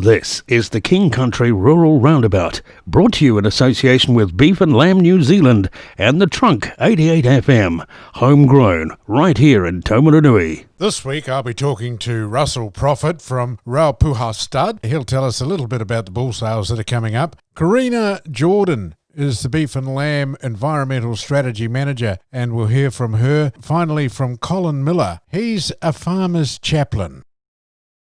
This is the King Country Rural Roundabout, brought to you in association with Beef and Lamb New Zealand and the Trunk 88 FM, homegrown right here in Taumarunui. This week I'll be talking to Russell Prophet from ROUNDABOUT Stud. He'll tell us a little bit about the bull sales that are coming up. Karina Jordan is the Beef and Lamb Environmental Strategy Manager, and we'll hear from her. Finally, from Colin Miller. He's a farmer's chaplain.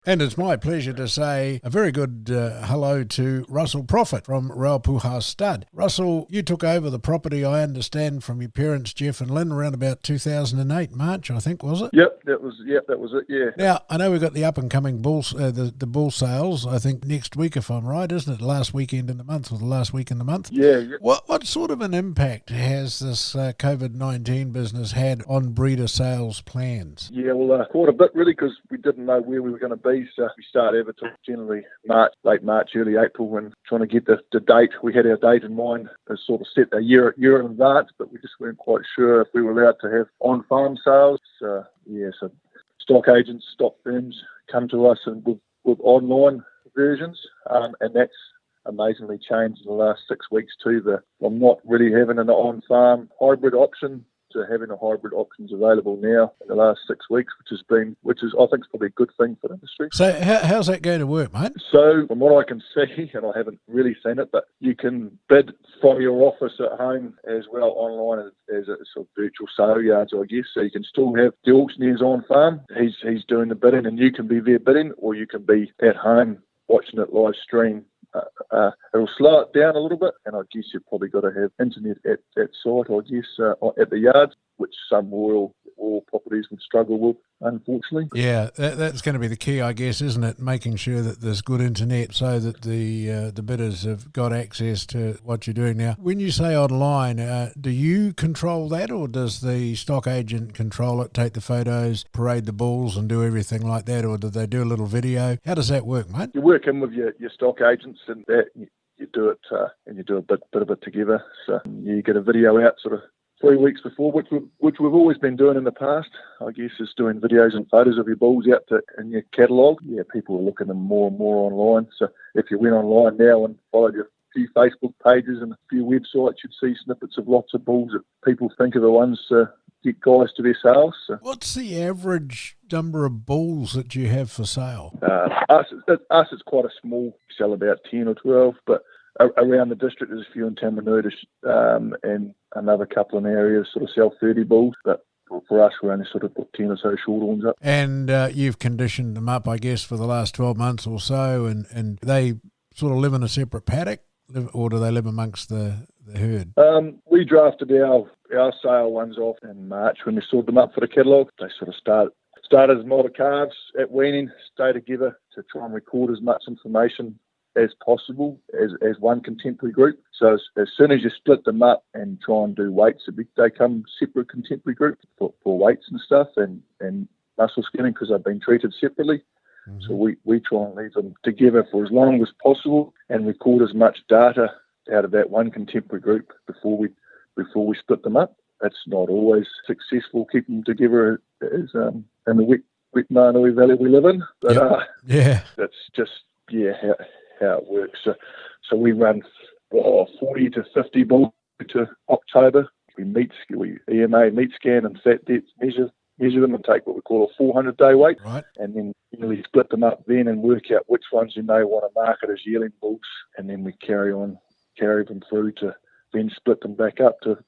And it's my pleasure to say a very good hello to Russell Prophet from ROUNDABOUT Stud. Russell, you took over the property, I understand, from your parents, Jeff and Lynn, around about 2008, March, I think, was it? Yep, that was it, yeah. Now, I know we've got the up-and-coming bulls, the bull sales, I think, next week, if I'm right, isn't it? Last weekend in the month, or the last week in the month? Yeah. What sort of an impact has this COVID-19 business had on breeder sales plans? Yeah, well, quite a bit, really, because we didn't know where we were going to be. So we started advertising generally late March, early April, and trying to get the date. We had our date in mind, sort of set a year in advance, but we just weren't quite sure if we were allowed to have on-farm sales. So stock agents, stock firms come to us and with online versions, and that's amazingly changed in the last 6 weeks too. I'm not really having an on-farm hybrid option to having a hybrid options available now in the last 6 weeks, which is I think is probably a good thing for the industry. So how's that going to work, mate? So from what I can see, and I haven't really seen it, but you can bid from your office at home as well online as a sort of virtual sale yards, I guess. So you can still have the auctioneers on farm. He's doing the bidding, and you can be there bidding, or you can be at home watching it live stream. It'll slow it down a little bit, and I guess you've probably got to have internet at site, I guess, at the yards, which some rural properties would struggle with, unfortunately. Yeah, that's going to be the key, I guess, isn't it? Making sure that there's good internet so that the bidders have got access to what you're doing. Now, when you say online, do you control that, or does the stock agent control it, take the photos, parade the bulls and do everything like that, or do they do a little video? How does that work, mate? You work in with your stock agents and that you do it, and you do a bit of it together. So you get a video out sort of 3 weeks before, which we've always been doing in the past, I guess, is doing videos and photos of your bulls out in your catalogue. Yeah, people are looking at them more and more online. So if you went online now and followed your few Facebook pages and a few websites, you'd see snippets of lots of bulls that people think are the ones to get guys to their sales. So. What's the average number of bulls that you have for sale? Us, it's quite a small, sell about 10 or 12, but around the district there's a few in Taumarunui, and another couple in areas sort of sell 30 bulls, but for us we only sort of put 10 or so shorter ones up. And you've conditioned them up, I guess, for the last 12 months or so, and they sort of live in a separate paddock, or do they live amongst the herd? We drafted our sale ones off in March when we sorted them up for the catalogue. They sort of started as model calves at weaning, stay together to try and record as much information as possible as one contemporary group. So as soon as you split them up and try and do weights, they come separate contemporary groups for weights and stuff and muscle skinning, because they've been treated separately. Mm-hmm. So we try and leave them together for as long as possible and record as much data out of that one contemporary group before we split them up. It's not always successful keeping them together as in the wet Mānui Valley we live in, but that's just how it works. So we run 40 to 50 bulls to October. We EMA meat scan and fat depth measure them and take what we call a 400-day weight, right, and then really split them up then and work out which ones you may want to market as yearling bulls, and then we carry them through to then split them back up to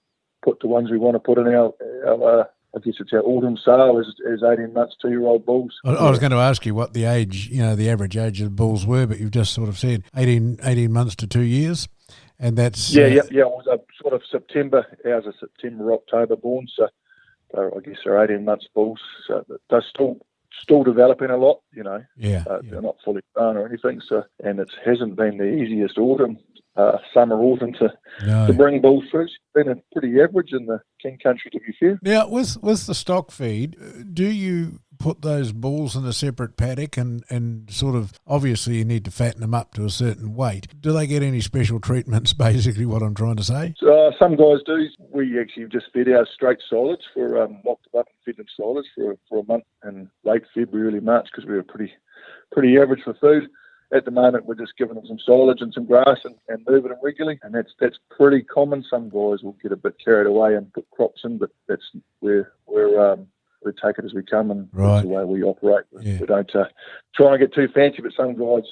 put the ones we want to put in our I guess it's our autumn sale is 18 months, 2-year-old bulls. I was going to ask you what the age, the average age of the bulls were, but you've just sort of said 18 months to 2 years, and that's... Yeah. It was sort of September. Ours are September, October born, so I guess they're 18 months bulls. So they're still developing a lot, They're not fully grown or anything, so, and it hasn't been the easiest summer autumn to bring bulls through. It's been a pretty average in the King Country, to be fair. Now, with the stock feed, do you put those bulls in a separate paddock and sort of, obviously you need to fatten them up to a certain weight. Do they get any special treatments, basically what I'm trying to say? Some guys do. We actually just fed our straight solids mocked them up and fed them solids for a month in late February, early March, because we were pretty average for food. at the moment we're just giving them some silage and some grass and moving them regularly, and that's pretty common. Some guys will get a bit carried away and put crops in, but that's where we take it as we come, and that's the way we operate. Yeah. We don't try and get too fancy, but some guys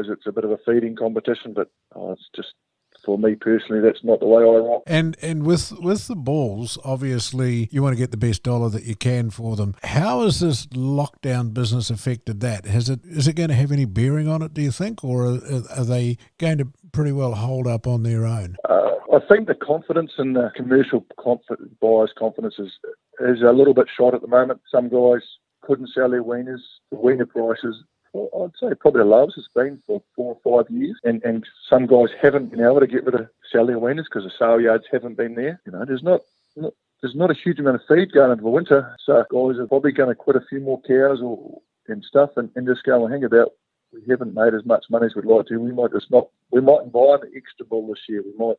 it's a bit of a feeding competition, but it's just, for me personally, that's not the way I rock. And with the bulls, obviously you want to get the best dollar that you can for them. How has this lockdown business affected that? Is it going to have any bearing on it, do you think, or are they going to pretty well hold up on their own? I think the confidence in the commercial buyers' confidence is a little bit shot at the moment. Some guys couldn't sell their weaners. The weaner prices, I'd say, probably the lowest it's been for 4 or 5 years, and some guys haven't been able to sell their weaners because the sale yards haven't been there. There's not a huge amount of feed going into the winter, so guys are probably going to quit a few more cows and stuff, and just go and hang about. We haven't made as much money as we'd like to. We mightn't buy an extra bull this year. We might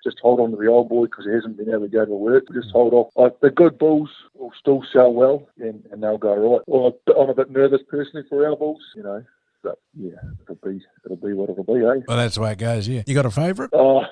just hold on to the old boy because he hasn't been able to go to work. We just hold off. The good bulls will still sell well, and they'll go right. Well, I'm a bit nervous personally for our bulls, But yeah, it'll be what it'll be, eh? Well, that's the way it goes. Yeah. You got a favourite? No,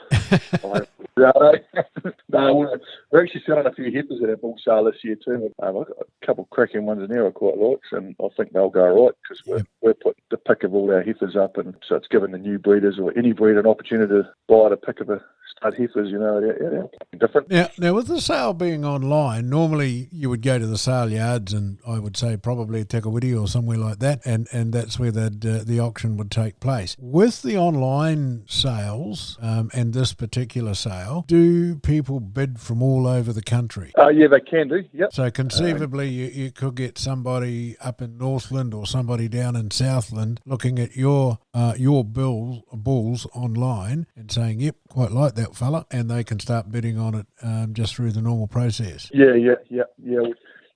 we're actually selling a few heifers at our bull sale this year too. I've got a couple of cracking ones in there I quite like, and I think they'll go right because we're putting the pick of all our heifers up, and so it's giving the new breeders or any breeder an opportunity to buy the pick of a stud heifers. They're different. Now, with the sale being online, normally you would go to the sale yards, and I would say probably Tekawiti or somewhere like that, and that's where the auction would take place. With the online sales and this particular sale, do people bid from all over the country? Yeah, they can do, yep. So conceivably you could get somebody up in Northland or somebody down in Southland looking at your bulls online and saying, yep, quite like that fella, and they can start bidding on it just through the normal process. Yeah.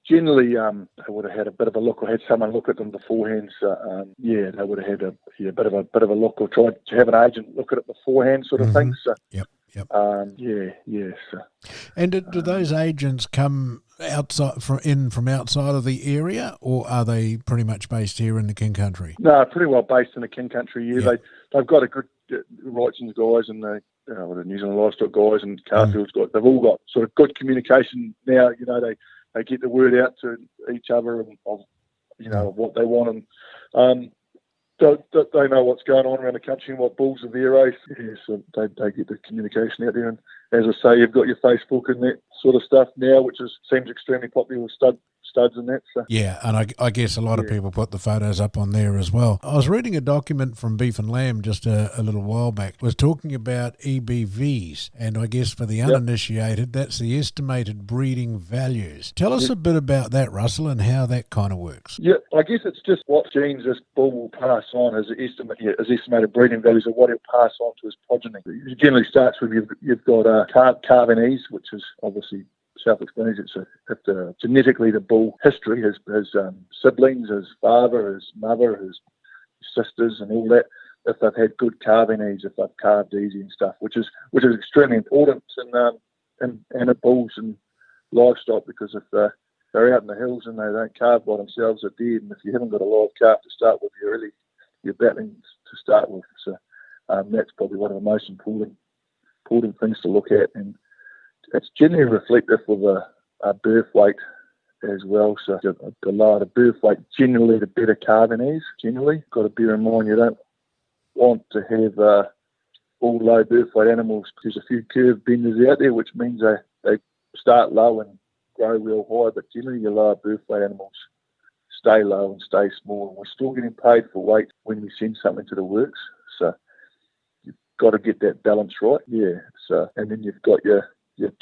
Generally, they would have had a bit of a look or had someone look at them beforehand. So, they would have had a bit of a look or tried to have an agent look at it beforehand, sort of thing. So, Yep. So. And do those agents come from outside of the area, or are they pretty much based here in the King Country? No, pretty well based in the King Country. Yeah, they've got a good Wrightson's guys and the New Zealand Livestock guys and Carfield's guys. They've all got sort of good communication now. They get the word out to each other of what they want, and they know what's going on around the country and what bulls are there, eh? Yeah, so they get the communication out there. And as I say, you've got your Facebook and that sort of stuff now, which seems extremely popular with studs and that. So. Yeah, and I guess a lot of people put the photos up on there as well. I was reading a document from Beef and Lamb just a little while back. It was talking about EBVs, and I guess for the uninitiated, that's the estimated breeding values. Tell us a bit about that, Russell, and how that kind of works. Yeah, I guess it's just what genes this bull will pass on as estimated breeding values of what he'll pass on to his progeny. It generally starts with you've got Carvinese, which is obviously self-explanatory. It's genetically the bull history, his siblings, his father, his mother, his sisters, and all that. If they've had good calving needs, if they've calved easy and stuff, which is extremely important in a bulls and livestock, because if they're out in the hills and they don't calve by themselves, they're dead. And if you haven't got a live calf to start with, you're battling to start with. So that's probably one of the most important things to look at, and it's generally reflective of a birth weight as well. So the lower the birth weight, generally the better calving is. Generally, got to bear in mind you don't want to have all low birth weight animals. There's a few curve benders out there, which means they start low and grow real high. But generally, your lower birth weight animals stay low and stay small. And we're still getting paid for weight when we send something to the works. So you've got to get that balance right. Yeah. So and then you've got your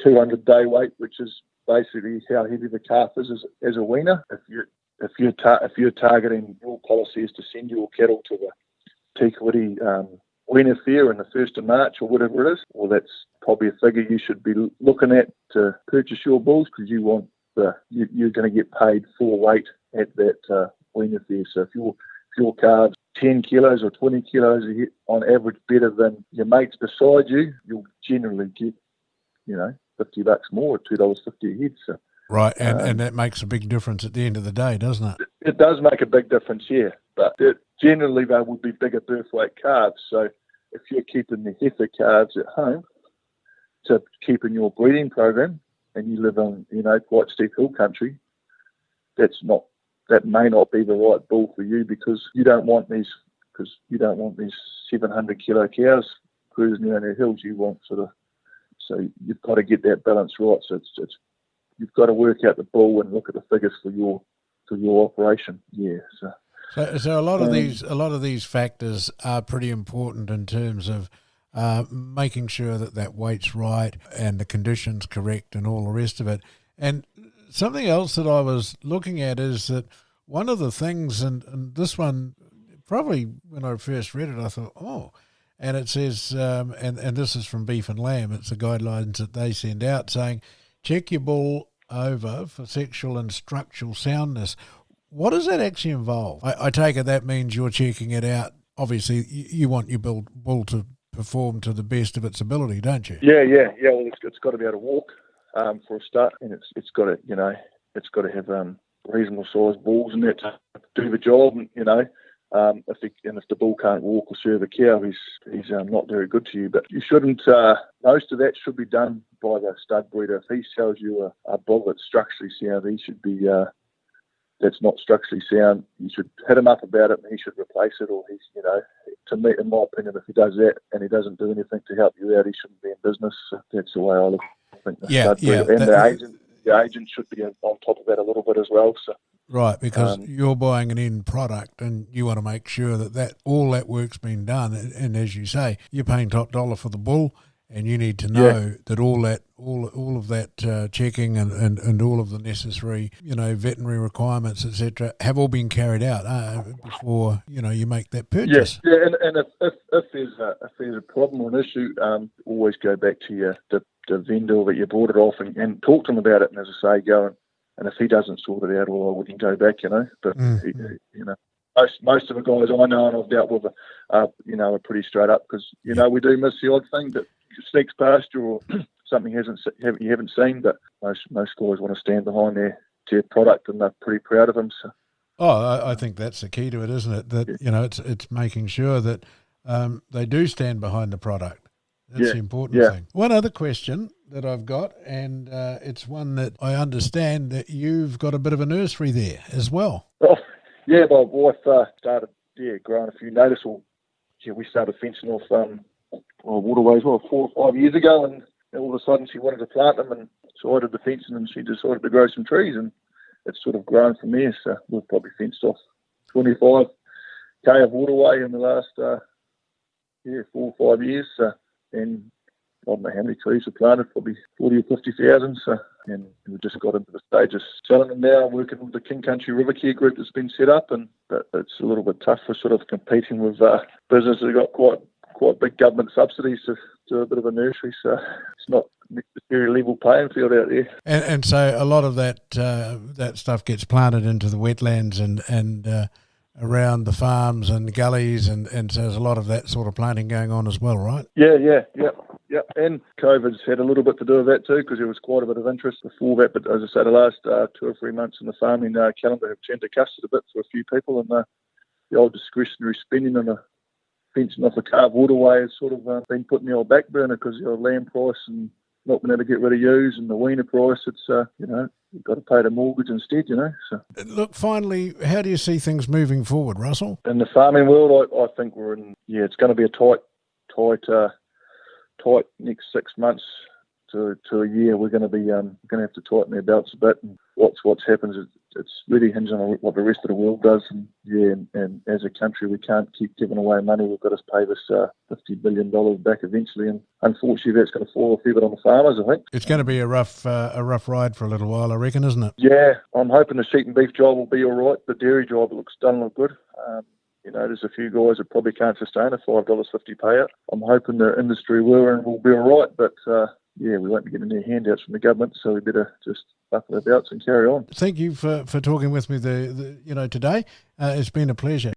200-day weight, which is basically how heavy the calf is as a weaner. If you're targeting, your policy is to send your cattle to the Tekawiti weaner fair on the 1st of March or whatever it is, well, that's probably a figure you should be looking at to purchase your bulls, because you're going to get paid for weight at that weaner fair. So if your calves 10 kilos or 20 kilos on average better than your mates beside you, you'll generally get $50 more, $2.50 a head. So, right, and that makes a big difference at the end of the day, doesn't it? It does make a big difference, yeah. But generally they would be bigger birth weight calves. So if you're keeping the heifer calves at home to keep in your breeding program, and you live on, quite steep hill country, that may not be the right bull for you, because you don't want these 700 kilo cows cruising around the hills. You want so you've got to get that balance right. So it's you've got to work out the bull and look at the figures for your operation. Yeah. So a lot of these factors are pretty important in terms of making sure that weight's right and the conditions correct and all the rest of it. And something else that I was looking at is that one of the things, and this one, probably when I first read it, I thought, oh, and it says, and this is from Beef and Lamb, it's the guidelines that they send out saying, check your bull over for sexual and structural soundness. What does that actually involve? I take it that means you're checking it out. Obviously, you want your bull to perform to the best of its ability, don't you? Yeah. Well, it's got to be able to walk for a start, and it's got to, it's got to have reasonable sized bulls in there to do the job. And, if the bull can't walk or serve a cow, he's not very good to you. But you shouldn't. Most of that should be done by the stud breeder. If he shows you a bull that's structurally sound, he should be. That's not structurally sound. You should hit him up about it, and he should replace it. Or he's, to me, in my opinion, if he does that and he doesn't do anything to help you out, he shouldn't be in business. So that's the way I look. I think the stud breeder and the agent should be on top of that a little bit as well. So. Right, because you're buying an end product and you want to make sure that all that work's been done. And as you say, you're paying top dollar for the bull, and you need to know that all of that checking and all of the necessary, veterinary requirements, etc., have all been carried out before you make that purchase. Yeah, and if there's a problem or an issue, always go back to the vendor that you bought it off and talk to them about it. And as I say, go and if he doesn't sort it out, well, I wouldn't go back, But most of the guys I know and I've dealt with are pretty straight up, because we do miss the odd thing that sneaks past you or something you haven't seen. But most guys want to stand behind their product, and they're pretty proud of them. So. Oh, I think that's the key to it, isn't it? That it's making sure that they do stand behind the product. That's the important thing. One other question that I've got, and it's one that I understand that you've got a bit of a nursery there as well. Oh, yeah, my wife started growing a few noticeable. We started fencing off waterways 4 or 5 years ago, and all of a sudden she wanted to plant them, and so I did the fencing, and she decided to grow some trees, and it's sort of grown from there. So we've probably fenced off 25k of waterway in the last 4 or 5 years. And I don't know how many trees are planted, probably 40 or 50,000. So, and we just got into the stage of selling them now, working with the King Country River Care group that's been set up, and it's a little bit tough for sort of competing with businesses that got quite big government subsidies to do a bit of a nursery. So it's not necessarily level playing field out there. And so a lot of that stuff gets planted into the wetlands and around the farms and gullies, and so there's a lot of that sort of planting going on as well, right? Yeah. And COVID's had a little bit to do with that too, because there was quite a bit of interest before that. But as I say, the last 2 or 3 months in the farming calendar have turned to custard a bit for a few people, and the old discretionary spending on a fencing off a carved waterway has sort of been put in the old back burner, because the old land price and not being able to get rid of ewes, and the weaner price, it's, you've got to pay the mortgage instead, So. Look, finally, how do you see things moving forward, Russell? In the farming world, I think we're in, it's going to be a tight next 6 months to a year. We're going to be going to have to tighten our belts a bit, and what's happened is it's really hinging on what the rest of the world does, and as a country we can't keep giving away money. We've got to pay this $50 billion back eventually, and unfortunately that's going to fall a fair bit on the farmers, I think. It's going to be a rough ride for a little while, I reckon, isn't it? Yeah, I'm hoping the sheep and beef job will be all right. The dairy job looks good. There's a few guys that probably can't sustain a $5.50 payout. I'm hoping the industry will be all right, but we won't be getting any handouts from the government, so we better just buckle our belts and carry on. Thank you for talking with me today. It's been a pleasure.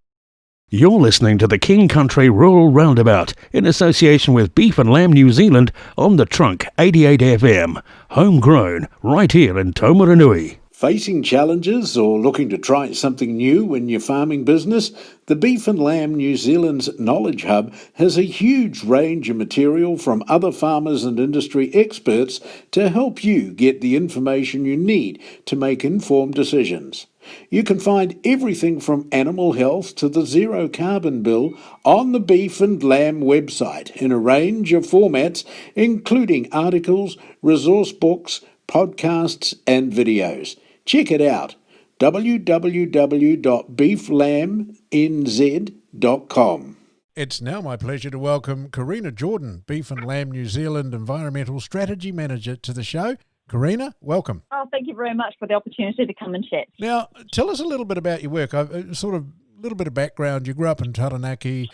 You're listening to the King Country Rural Roundabout in association with Beef and Lamb New Zealand on the Trunk 88 FM. Homegrown, right here in Taumaranui. Facing challenges or looking to try something new in your farming business? The Beef and Lamb New Zealand's Knowledge Hub has a huge range of material from other farmers and industry experts to help you get the information you need to make informed decisions. You can find everything from animal health to the zero carbon bill on the Beef and Lamb website in a range of formats, including articles, resource books, podcasts and videos. Check it out, www.beeflambnz.com. It's now my pleasure to welcome Karina Jordan, Beef and Lamb New Zealand Environmental Strategy Manager, to the show. Karina, welcome. Oh, thank you very much for the opportunity to come and chat. Now, tell us a little bit about your work. Sort of a little bit of background. You grew up in Taranaki.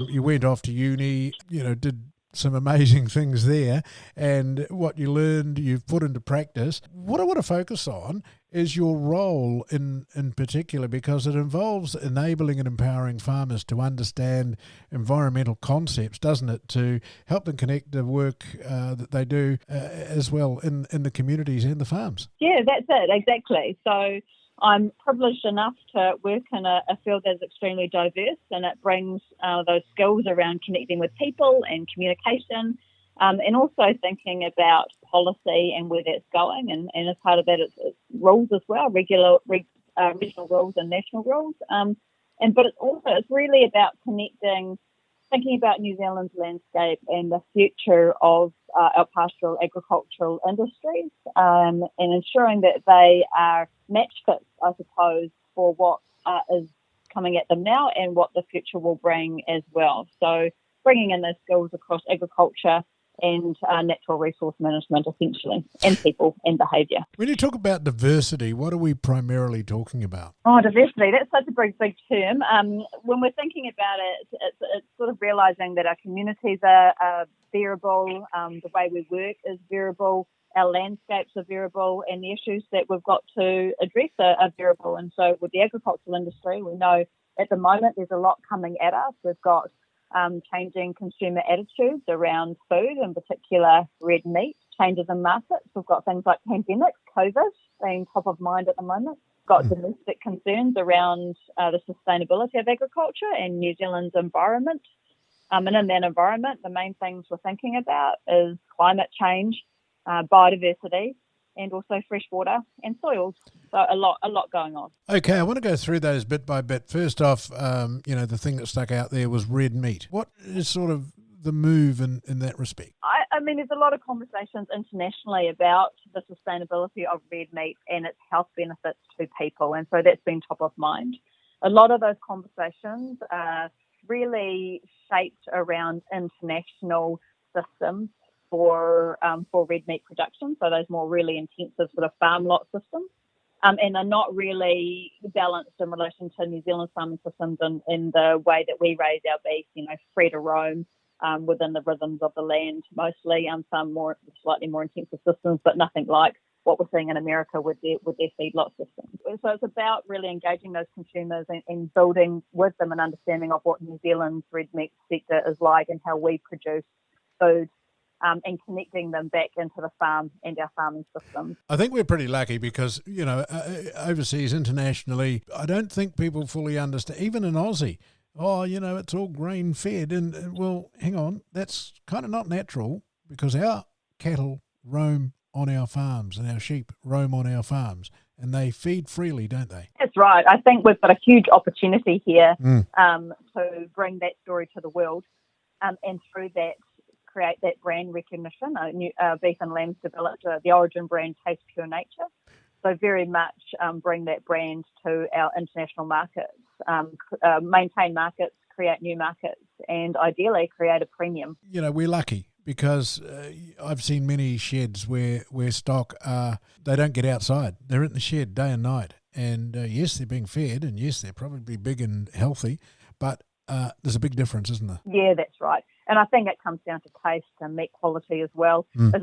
You went off to uni, did some amazing things there, and what you learned you've put into practice. What I want to focus on is your role in particular, because it involves enabling and empowering farmers to understand environmental concepts, doesn't it, to help them connect the work that they do as well in the communities and the farms. Yeah, that's it, exactly. So I'm privileged enough to work in a field that is extremely diverse, and it brings those skills around connecting with people and communication, and also thinking about policy and where that's going. And as part of that, it's rules as well, regional rules and national rules. But it's really about thinking about New Zealand's landscape and the future of our pastoral agricultural industries, and ensuring that they are match fit, I suppose, for what is coming at them now and what the future will bring as well. So bringing in those skills across agriculture and natural resource management, essentially, and people and behaviour. When you talk about diversity, what are we primarily talking about? Oh, diversity, that's such a big term. When we're thinking about it, it's sort of realising that our communities are variable, the way we work is variable, our landscapes are variable, and the issues that we've got to address are variable. And so with the agricultural industry, we know at the moment there's a lot coming at us. We've got changing consumer attitudes around food, in particular red meat, changes in markets. We've got things like pandemics, COVID being top of mind at the moment. We've got domestic concerns around the sustainability of agriculture and New Zealand's environment. And in that environment, the main things we're thinking about is climate change, biodiversity, and also fresh water and soils. So a lot going on. Okay, I want to go through those bit by bit. First off, the thing that stuck out there was red meat. What is sort of the move in that respect? I mean, there's a lot of conversations internationally about the sustainability of red meat and its health benefits to people, and so that's been top of mind. A lot of those conversations are really shaped around international systems for red meat production, so those more really intensive sort of farm lot systems, and are not really balanced in relation to New Zealand farming systems in the way that we raise our beef, free to roam within the rhythms of the land mostly, some slightly more intensive systems, but nothing like what we're seeing in America with their feedlot systems. So it's about really engaging those consumers and building with them an understanding of what New Zealand's red meat sector is like and how we produce food, and connecting them back into the farm and our farming systems. I think we're pretty lucky because, overseas, internationally, I don't think people fully understand, even in Aussie, it's all grain-fed. And, well, hang on, that's kind of not natural because our cattle roam on our farms and our sheep roam on our farms and they feed freely, don't they? That's right. I think we've got a huge opportunity here to bring that story to the world, and through that, create that brand recognition. Beef and Lamb's developed the origin brand Taste Pure Nature. So very much bring that brand to our international markets, maintain markets, create new markets, and ideally create a premium. We're lucky because I've seen many sheds where stock, they don't get outside. They're in the shed day and night. And yes, they're being fed, and yes, they're probably big and healthy, but there's a big difference, isn't there? Yeah, that's right. And I think it comes down to taste and meat quality as well as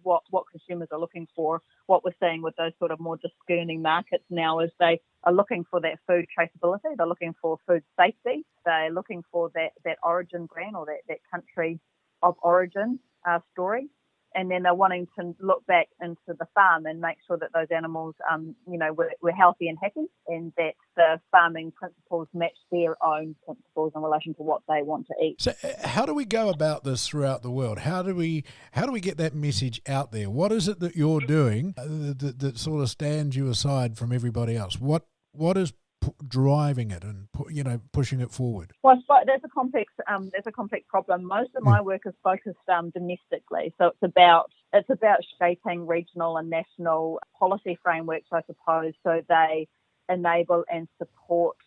what consumers are looking for. What we're seeing with those sort of more discerning markets now is they are looking for that food traceability. They're looking for food safety. They're looking for that origin brand or that country of origin story. and then they're wanting to look back into the farm and make sure that those animals, were healthy and happy, and that the farming principles match their own principles in relation to what they want to eat. So how do we go about this throughout the world? How do we get that message out there? What is it that you're doing that sort of stands you aside from everybody else? What is driving it and pushing it forward? Well, there's a complex problem. Most of my work is focused domestically, so it's about shaping regional and national policy frameworks, I suppose, so they enable and support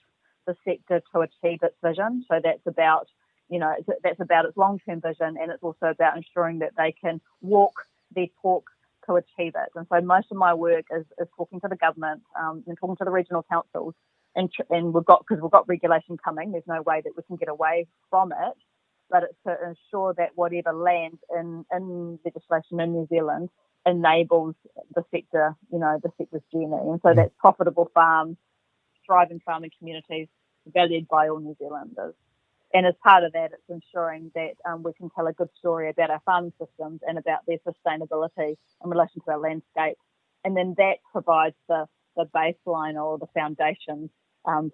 the sector to achieve its vision. So that's about its long-term vision, and it's also about ensuring that they can walk their talk to achieve it. And so most of my work is talking to the government and talking to the regional councils. And we've got regulation coming. There's no way that we can get away from it, but it's to ensure that whatever lands in legislation in New Zealand enables the sector, the sector's journey. And so that's profitable farms, thriving farming communities, valued by all New Zealanders. And as part of that, it's ensuring that we can tell a good story about our farming systems and about their sustainability in relation to our landscape. And then that provides the baseline or the foundations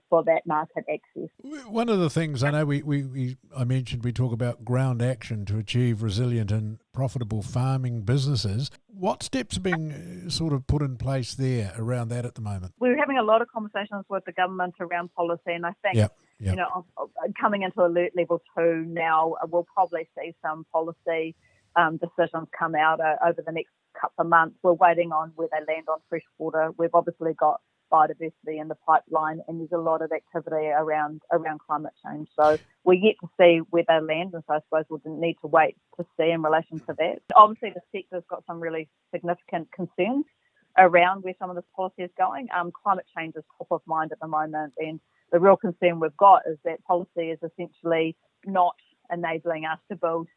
for that market access. One of the things I know I mentioned, we talk about ground action to achieve resilient and profitable farming businesses. What steps are being sort of put in place there around that at the moment? We're having a lot of conversations with the government around policy, and I think coming into alert level 2 now, we'll probably see some policy decisions come out over the next couple of months. We're waiting on where they land on freshwater. We've obviously got biodiversity in the pipeline, and there's a lot of activity around climate change. So we're yet to see where they land, and so I suppose we'll need to wait to see in relation to that. Obviously, the sector's got some really significant concerns around where some of this policy is going. Climate change is top of mind at the moment, and the real concern we've got is that policy is essentially not enabling us to build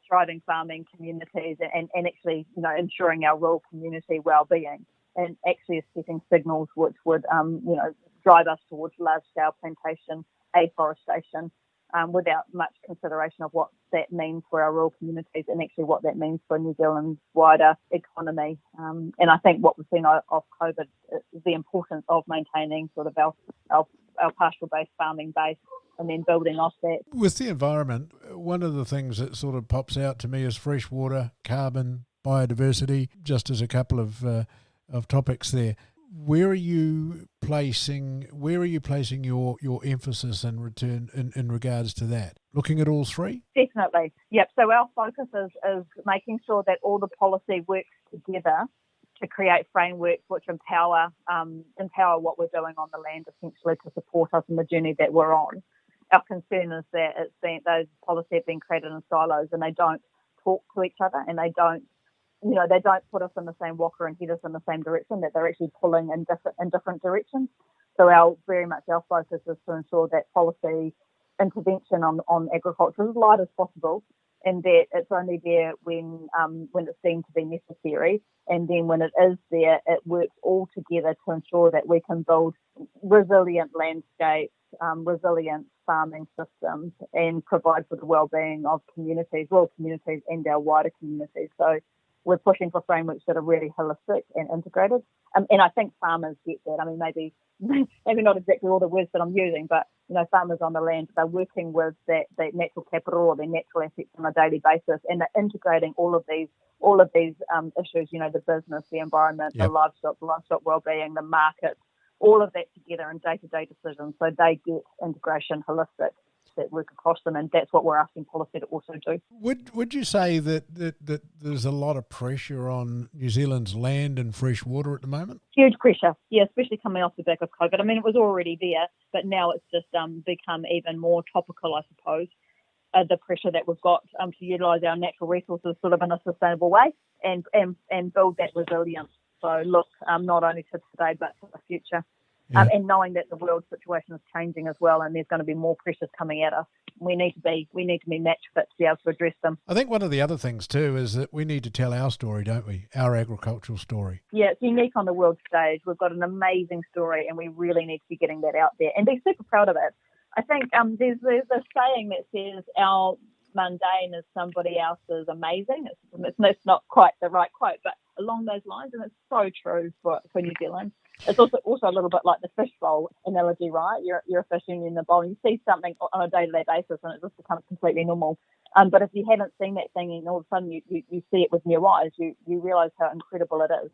thriving farming communities and actually, ensuring our rural community well-being, and actually is setting signals which would, drive us towards large-scale plantation, afforestation, without much consideration of what that means for our rural communities and actually what that means for New Zealand's wider economy. And I think what we've seen of COVID is the importance of maintaining sort of our pastoral-based farming base and then building off that. With the environment, one of the things that sort of pops out to me is freshwater, carbon, biodiversity, just as a couple of topics there. Where are you placing your emphasis and return in regards to that? Looking at all three? Definitely. Yep. So our focus is making sure that all the policy works together to create frameworks which empower what we're doing on the land, essentially to support us in the journey that we're on. Our concern is that those policies have been created in silos and they don't talk to each other, and they don't put us in the same walker and head us in the same direction, that they're actually pulling in different directions. So our focus is to ensure that policy intervention on agriculture is as light as possible, and that it's only there when it's deemed to be necessary, and then when it is there, it works all together to ensure that we can build resilient landscapes, resilient farming systems, and provide for the well-being of rural communities and our wider communities. So we're pushing for frameworks that are really holistic and integrated. And I think farmers get that. I mean, maybe not exactly all the words that I'm using, but, farmers on the land, they're working with that natural capital or their natural assets on a daily basis, and they're integrating all of these issues, the business, the environment, the livestock well-being, the market, all of that together in day-to-day decisions. So they get integration holistic that work across them, and that's what we're asking policy to also do. Would you say that there's a lot of pressure on New Zealand's land and fresh water at the moment? Huge pressure, yeah, especially coming off the back of COVID. I mean, it was already there, but now it's just become even more topical, I suppose. The pressure that we've got to utilise our natural resources sort of in a sustainable way and build that resilience. So look, not only to today but to the future. Yeah. And knowing that the world situation is changing as well, and there's going to be more pressures coming at us, we need to be match fit to be able to address them. I think one of the other things too is that we need to tell our story, don't we? Our agricultural story. Yeah, it's unique on the world stage. We've got an amazing story, and we really need to be getting that out there and be super proud of it. I think there's a saying that says mundane as somebody else is amazing. It's not quite the right quote, but along those lines, and it's so true for New Zealand. It's also a little bit like the fish bowl analogy, right? You're fishing in the bowl, and you see something on a day-to-day basis, and it just becomes completely normal. But if you haven't seen that thing, and all of a sudden you see it with new eyes, you realise how incredible it is.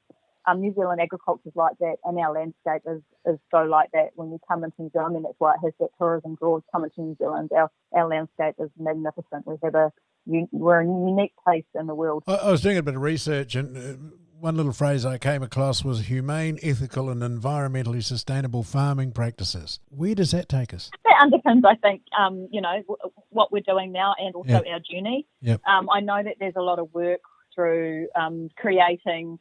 New Zealand agriculture is like that, and our landscape is so like that. When you come into New Zealand, and that's why it has that tourism draw. Come into New Zealand, our landscape is magnificent. We're a unique place in the world. I was doing a bit of research, and one little phrase I came across was humane, ethical, and environmentally sustainable farming practices. Where does that take us? That underpins, I think, what we're doing now, and also our journey. Yep. I know that there's a lot of work through creating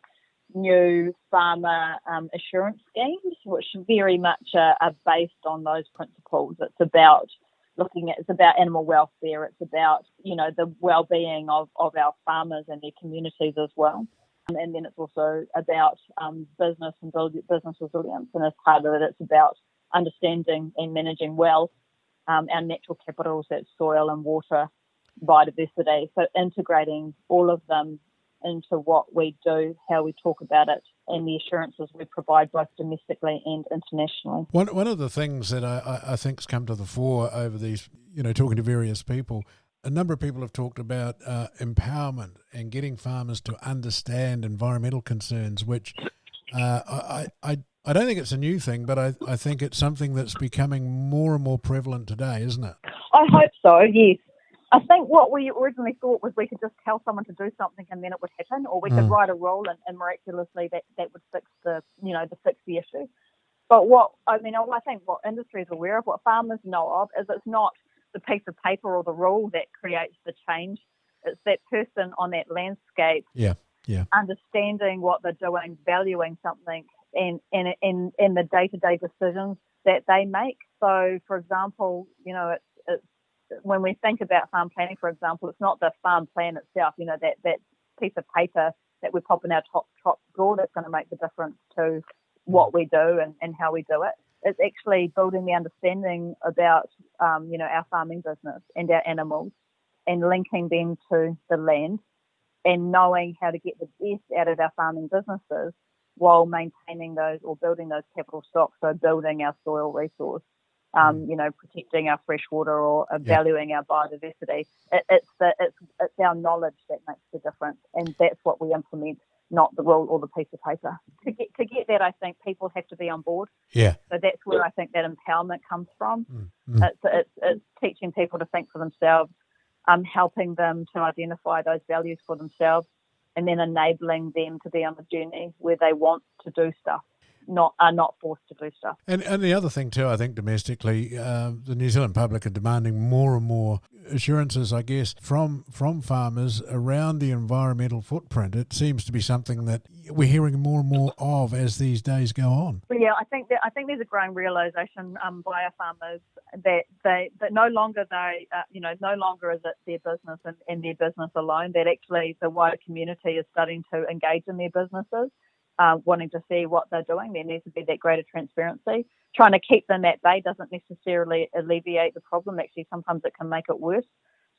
new farmer assurance schemes, which very much are based on those principles. It's about animal welfare. It's about, the well-being of our farmers and their communities as well. And then it's also about business and business resilience. And as part of it, it's about understanding and managing well our natural capitals, that's soil and water, biodiversity. So integrating all of them into what we do, how we talk about it, and the assurances we provide both domestically and internationally. One of the things that I think's come to the fore over these, talking to various people, a number of people have talked about empowerment and getting farmers to understand environmental concerns, which I don't think it's a new thing, but I think it's something that's becoming more and more prevalent today, isn't it? I hope so, yes. I think what we originally thought was we could just tell someone to do something and then it would happen, or we could write a rule and miraculously that would fix the issue. But I think what industry is aware of, what farmers know of, is it's not the piece of paper or the rule that creates the change. It's that person on that landscape, understanding what they're doing, valuing something, and the day-to-day decisions that they make. So, for example, it's when we think about farm planning, for example, it's not the farm plan itself, that piece of paper that we pop in our top drawer that's going to make the difference to what we do and how we do it. It's actually building the understanding about, our farming business and our animals, and linking them to the land, and knowing how to get the best out of our farming businesses while maintaining those or building those capital stocks, so building our soil resource. Protecting our fresh water or valuing our biodiversity. It's our knowledge that makes the difference, and that's what we implement, not the rule or the piece of paper. To get that, I think people have to be on board. Yeah. So that's where I think that empowerment comes from. It's teaching people to think for themselves, helping them to identify those values for themselves, and then enabling them to be on the journey where they want to do stuff. Are not forced to do stuff. And the other thing too, I think domestically, the New Zealand public are demanding more and more assurances, I guess, from farmers around the environmental footprint. It seems to be something that we're hearing more and more of as these days go on. Well, yeah, I think there's a growing realisation by our farmers that no longer is it their business and their business alone. That actually the wider community is starting to engage in their businesses. Wanting to see what they're doing. There needs to be that greater transparency. Trying to keep them at bay doesn't necessarily alleviate the problem. Actually, sometimes it can make it worse.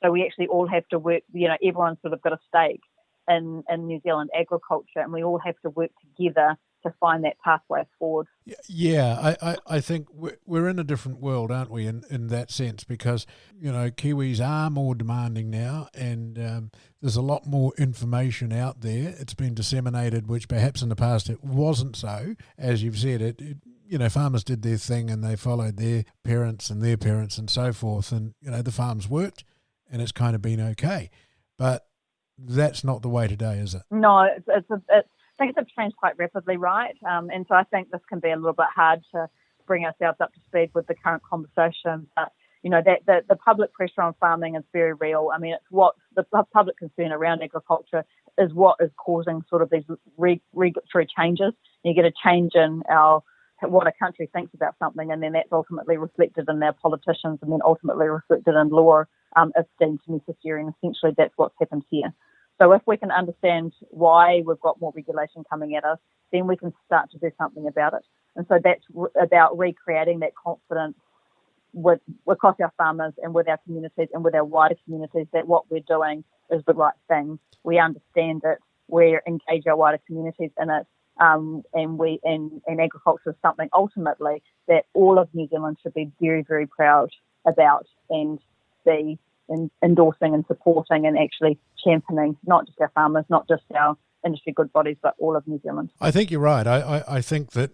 So we actually all have to work, everyone's sort of got a stake in New Zealand agriculture, and we all have to work together to find that pathway forward. Yeah, I think we're in a different world, aren't we, in that sense, because, Kiwis are more demanding now, and there's a lot more information out there. It's been disseminated, which perhaps in the past it wasn't so. As you've said, farmers did their thing and they followed their parents and their parents and so forth, and, the farms worked and it's kind of been okay. But that's not the way today, is it? No, I think it's changed quite rapidly, right? And so I think this can be a little bit hard to bring ourselves up to speed with the current conversation. But, the public pressure on farming is very real. I mean, it's what the public concern around agriculture is what is causing sort of these regulatory changes. You get a change in what a country thinks about something, and then that's ultimately reflected in their politicians, and then ultimately reflected in law if deemed necessary. And essentially that's what's happened here. So if we can understand why we've got more regulation coming at us, then we can start to do something about it. And so that's about recreating that confidence across our farmers and with our communities and with our wider communities, that what we're doing is the right thing. We understand it. We engage our wider communities in it. And agriculture is something ultimately that all of New Zealand should be very, very proud about and be endorsing and supporting and actually championing, not just our farmers, not just our industry good bodies, but all of New Zealand. I think you're right. I think that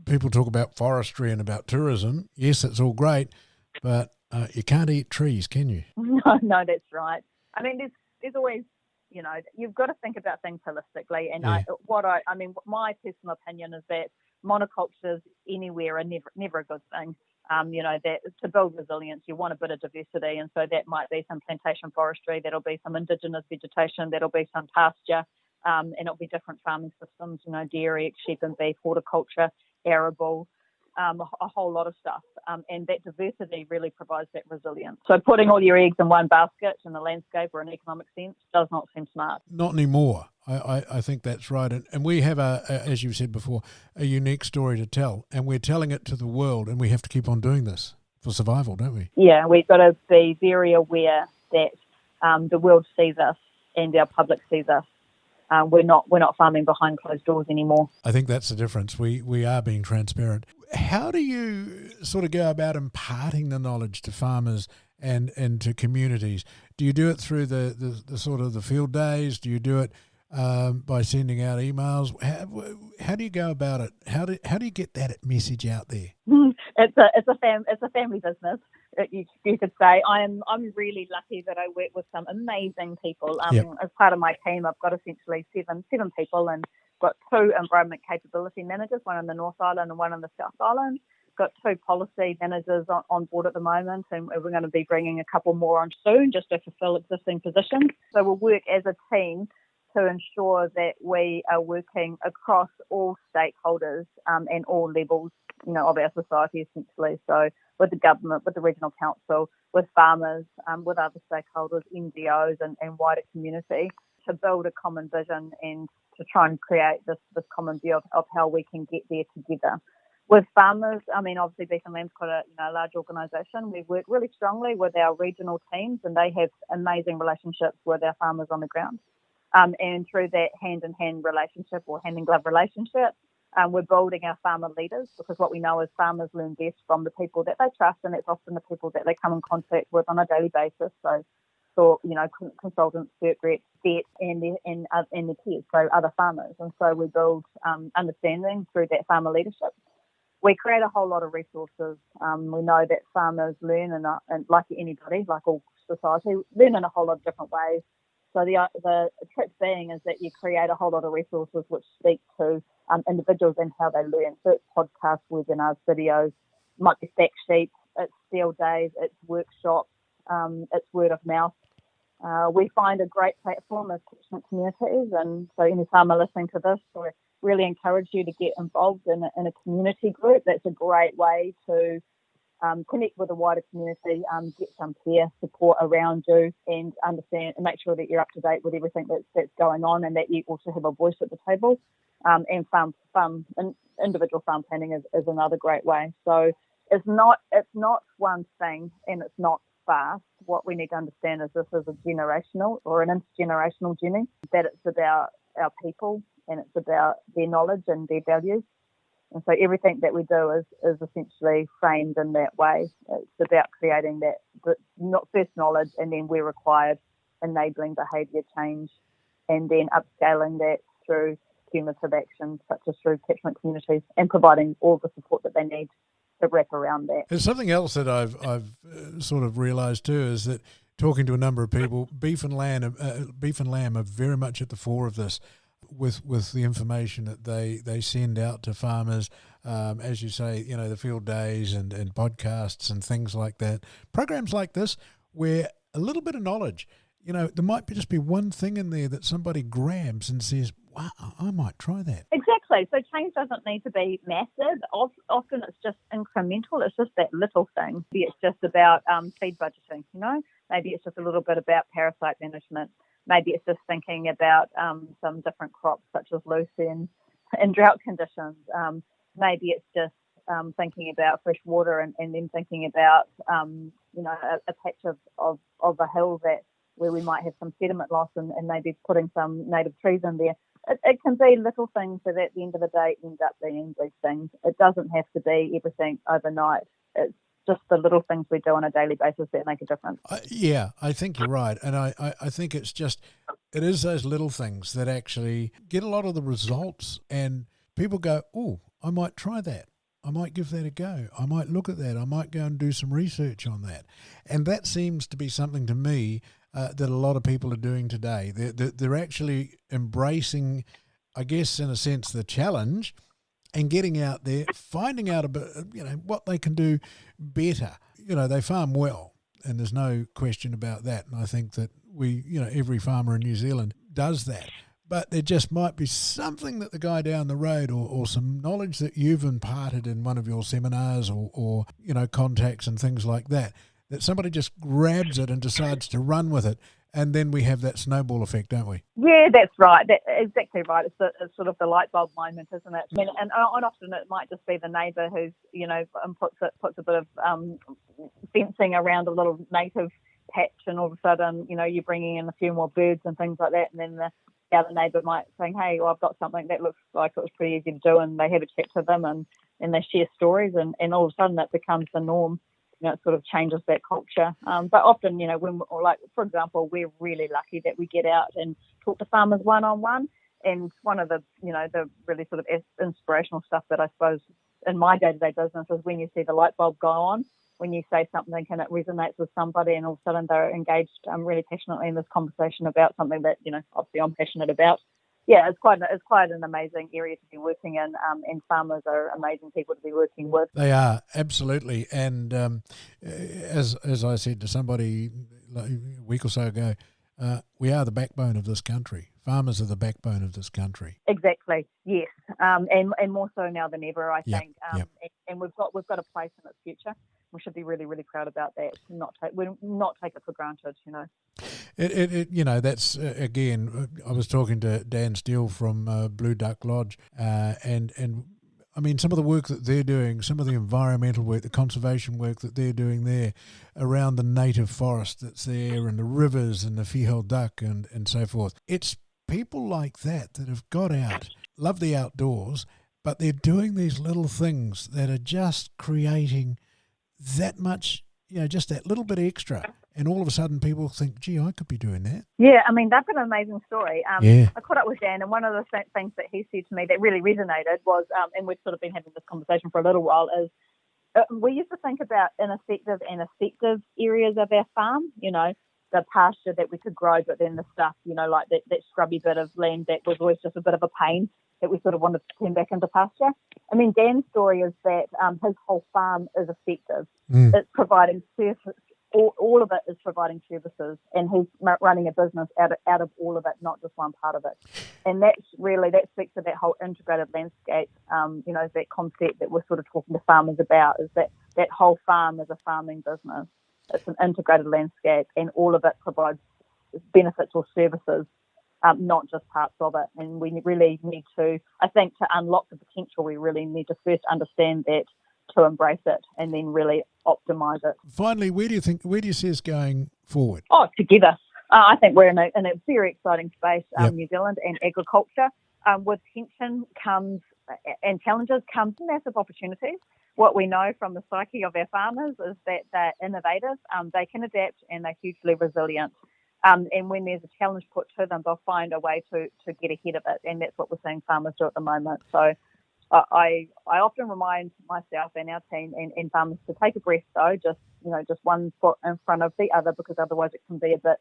people talk about forestry and about tourism. Yes, it's all great, but you can't eat trees, can you? No, that's right. I mean, there's always, you've got to think about things holistically. And Yeah. my personal opinion is that monocultures anywhere are never a good thing. That to build resilience, you want a bit of diversity. And so that might be some plantation forestry, that'll be some indigenous vegetation, that'll be some pasture, and it'll be different farming systems, dairy, sheep and beef, horticulture, arable, a whole lot of stuff. And that diversity really provides that resilience. So putting all your eggs in one basket in the landscape or an economic sense does not seem smart. Not anymore. I think that's right. And we have, as you said before, a unique story to tell. And we're telling it to the world, and we have to keep on doing this for survival, don't we? Yeah, we've got to be very aware that the world sees us and our public sees us. We're not farming behind closed doors anymore. I think that's the difference. We are being transparent. How do you sort of go about imparting the knowledge to farmers and to communities? Do you do it through the sort of the field days? Do you do it by sending out emails? How do you go about it? How do you get that message out there? It's a family business. You could say I'm really lucky that I work with some amazing people. Yep. As part of my team, I've got essentially seven people, and got 2 environment capability managers, one in the North Island and one in the South Island. Got 2 policy managers on board at the moment, and we're going to be bringing a couple more on soon just to fulfil existing positions. So we'll work as a team to ensure that we are working across all stakeholders and all levels, of our society essentially. So with the government, with the regional council, with farmers, with other stakeholders, NGOs and wider community, to build a common vision and to try and create this common view of how we can get there together. With farmers, obviously Beef and Lamb's quite a large organisation. We work really strongly with our regional teams, and they have amazing relationships with our farmers on the ground. And through that hand-in-hand relationship or hand-in-glove relationship, we're building our farmer leaders, because what we know is farmers learn best from the people that they trust, and it's often the people that they come in contact with on a daily basis. So consultants, cert reps, vets, and their peers, so other farmers. And so we build understanding through that farmer leadership. We create a whole lot of resources. We know that farmers learn, and like anybody, like all society, learn in a whole lot of different ways. So the trick being is that you create a whole lot of resources which speak to individuals and how they learn. So it's podcasts, webinars, videos, might be fact sheets, it's field days, it's workshops, it's word of mouth. We find a great platform as catchment communities, and so any farmer listening to this, we really encourage you to get involved in a community group. That's a great way to connect with the wider community, get some peer support around you, and understand and make sure that you're up to date with everything that's going on, and that you also have a voice at the table. And individual farm planning is another great way. So it's not one thing, and it's not fast. What we need to understand is this is a generational or an intergenerational journey, that it's about our people and it's about their knowledge and their values. And so everything that we do is essentially framed in that way. It's about creating that first knowledge, and then we're required enabling behaviour change, and then upscaling that through cumulative action, such as through catchment communities, and providing all the support that they need to wrap around that. There's something else that I've sort of realised too, is that talking to a number of people, beef and lamb are very much at the fore of this, with the information that they send out to farmers, as you say, the field days and podcasts and things like that. Programs like this, where a little bit of knowledge, there might just be one thing in there that somebody grabs and says, wow, I might try that. Exactly. So change doesn't need to be massive. Often it's just incremental. It's just that little thing. Maybe it's just about feed budgeting, Maybe it's just a little bit about parasite management. Maybe it's just thinking about some different crops such as lucerne in drought conditions. Maybe it's just thinking about fresh water and then thinking about, a patch of a hill where we might have some sediment loss and maybe putting some native trees in there. It can be little things that at the end of the day end up being big things. It doesn't have to be everything overnight. It's just the little things we do on a daily basis that make a difference. I think you're right. And I think it is those little things that actually get a lot of the results, and people go, oh, I might try that. I might give that a go. I might look at that. I might go and do some research on that. And that seems to be something to me that a lot of people are doing today. They're actually embracing, I guess, in a sense, the challenge and getting out there, finding out about, what they can do better. They farm well, and there's no question about that. And I think that every farmer in New Zealand does that. But there just might be something that the guy down the road or some knowledge that you've imparted in one of your seminars or contacts and things like that somebody just grabs it and decides to run with it. And then we have that snowball effect, don't we? Yeah, that's right. That's exactly right. It's sort of the light bulb moment, isn't it? I mean, and often it might just be the neighbour who's, puts a bit of fencing around a little native patch, and all of a sudden, you're bringing in a few more birds and things like that, and then the other neighbour might say, hey, well, I've got something that looks like it was pretty easy to do, and they have a chat to them and they share stories, and all of a sudden it becomes the norm. It sort of changes that culture. But often, when, for example, we're really lucky that we get out and talk to farmers one-on-one. And one of the, the really sort of inspirational stuff that I suppose in my day-to-day business is when you see the light bulb go on, when you say something and it resonates with somebody, and all of a sudden they're engaged really passionately in this conversation about something that, obviously I'm passionate about. Yeah, it's quite an amazing area to be working in, and farmers are amazing people to be working with. They are, absolutely. And as I said to somebody a week or so ago, we are the backbone of this country. Farmers are the backbone of this country. Exactly, yes, and more so now than ever, I think. And we've got a place in its future. We should be really, really proud about that. Not take it for granted, That's again. I was talking to Dan Steele from Blue Duck Lodge, and I mean some of the work that they're doing, some of the environmental work, the conservation work that they're doing there around the native forest that's there, and the rivers and the Fihel duck and so forth. It's people like that have got out, love the outdoors, but they're doing these little things that are just creating that much, just that little bit extra. And all of a sudden people think, gee, I could be doing that. Yeah, I mean, they've got an amazing story. I caught up with Dan, and one of the things that he said to me that really resonated was, and we've sort of been having this conversation for a little while, is we used to think about ineffective and effective areas of our farm, the pasture that we could grow, but then the stuff, like that scrubby bit of land that was always just a bit of a pain that we sort of wanted to turn back into pasture. I mean, Dan's story is that his whole farm is effective. It's providing services. All of it is providing services, and he's running a business out of all of it, not just one part of it. And that speaks to that whole integrated landscape, that concept that we're sort of talking to farmers about, is that whole farm is a farming business. It's an integrated landscape, and all of it provides benefits or services, not just parts of it. And we really need to, I think, to unlock the potential, we really need to first understand that, to embrace it, and then really optimise it. Finally, where do you see us going forward? Oh, together. I think we're in a very exciting space, New Zealand and agriculture. With tension comes and challenges comes massive opportunities. What we know from the psyche of our farmers is that they're innovative, they can adapt, and they're hugely resilient. And when there's a challenge put to them, they'll find a way to get ahead of it, and that's what we're seeing farmers do at the moment. So I often remind myself and our team and farmers to take a breath, though, just one foot in front of the other, because otherwise it can be a bit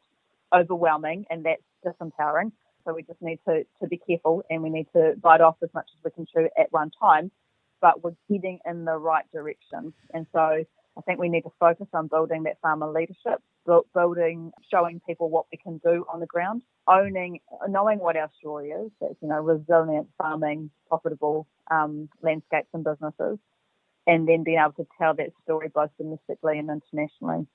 overwhelming, and that's disempowering. So we just need to be careful, and we need to bite off as much as we can chew at one time, but we're heading in the right direction. And so I think we need to focus on building that farmer leadership, showing people what we can do on the ground, knowing what our story is, that's, resilient farming, profitable landscapes and businesses, and then being able to tell that story both domestically and internationally.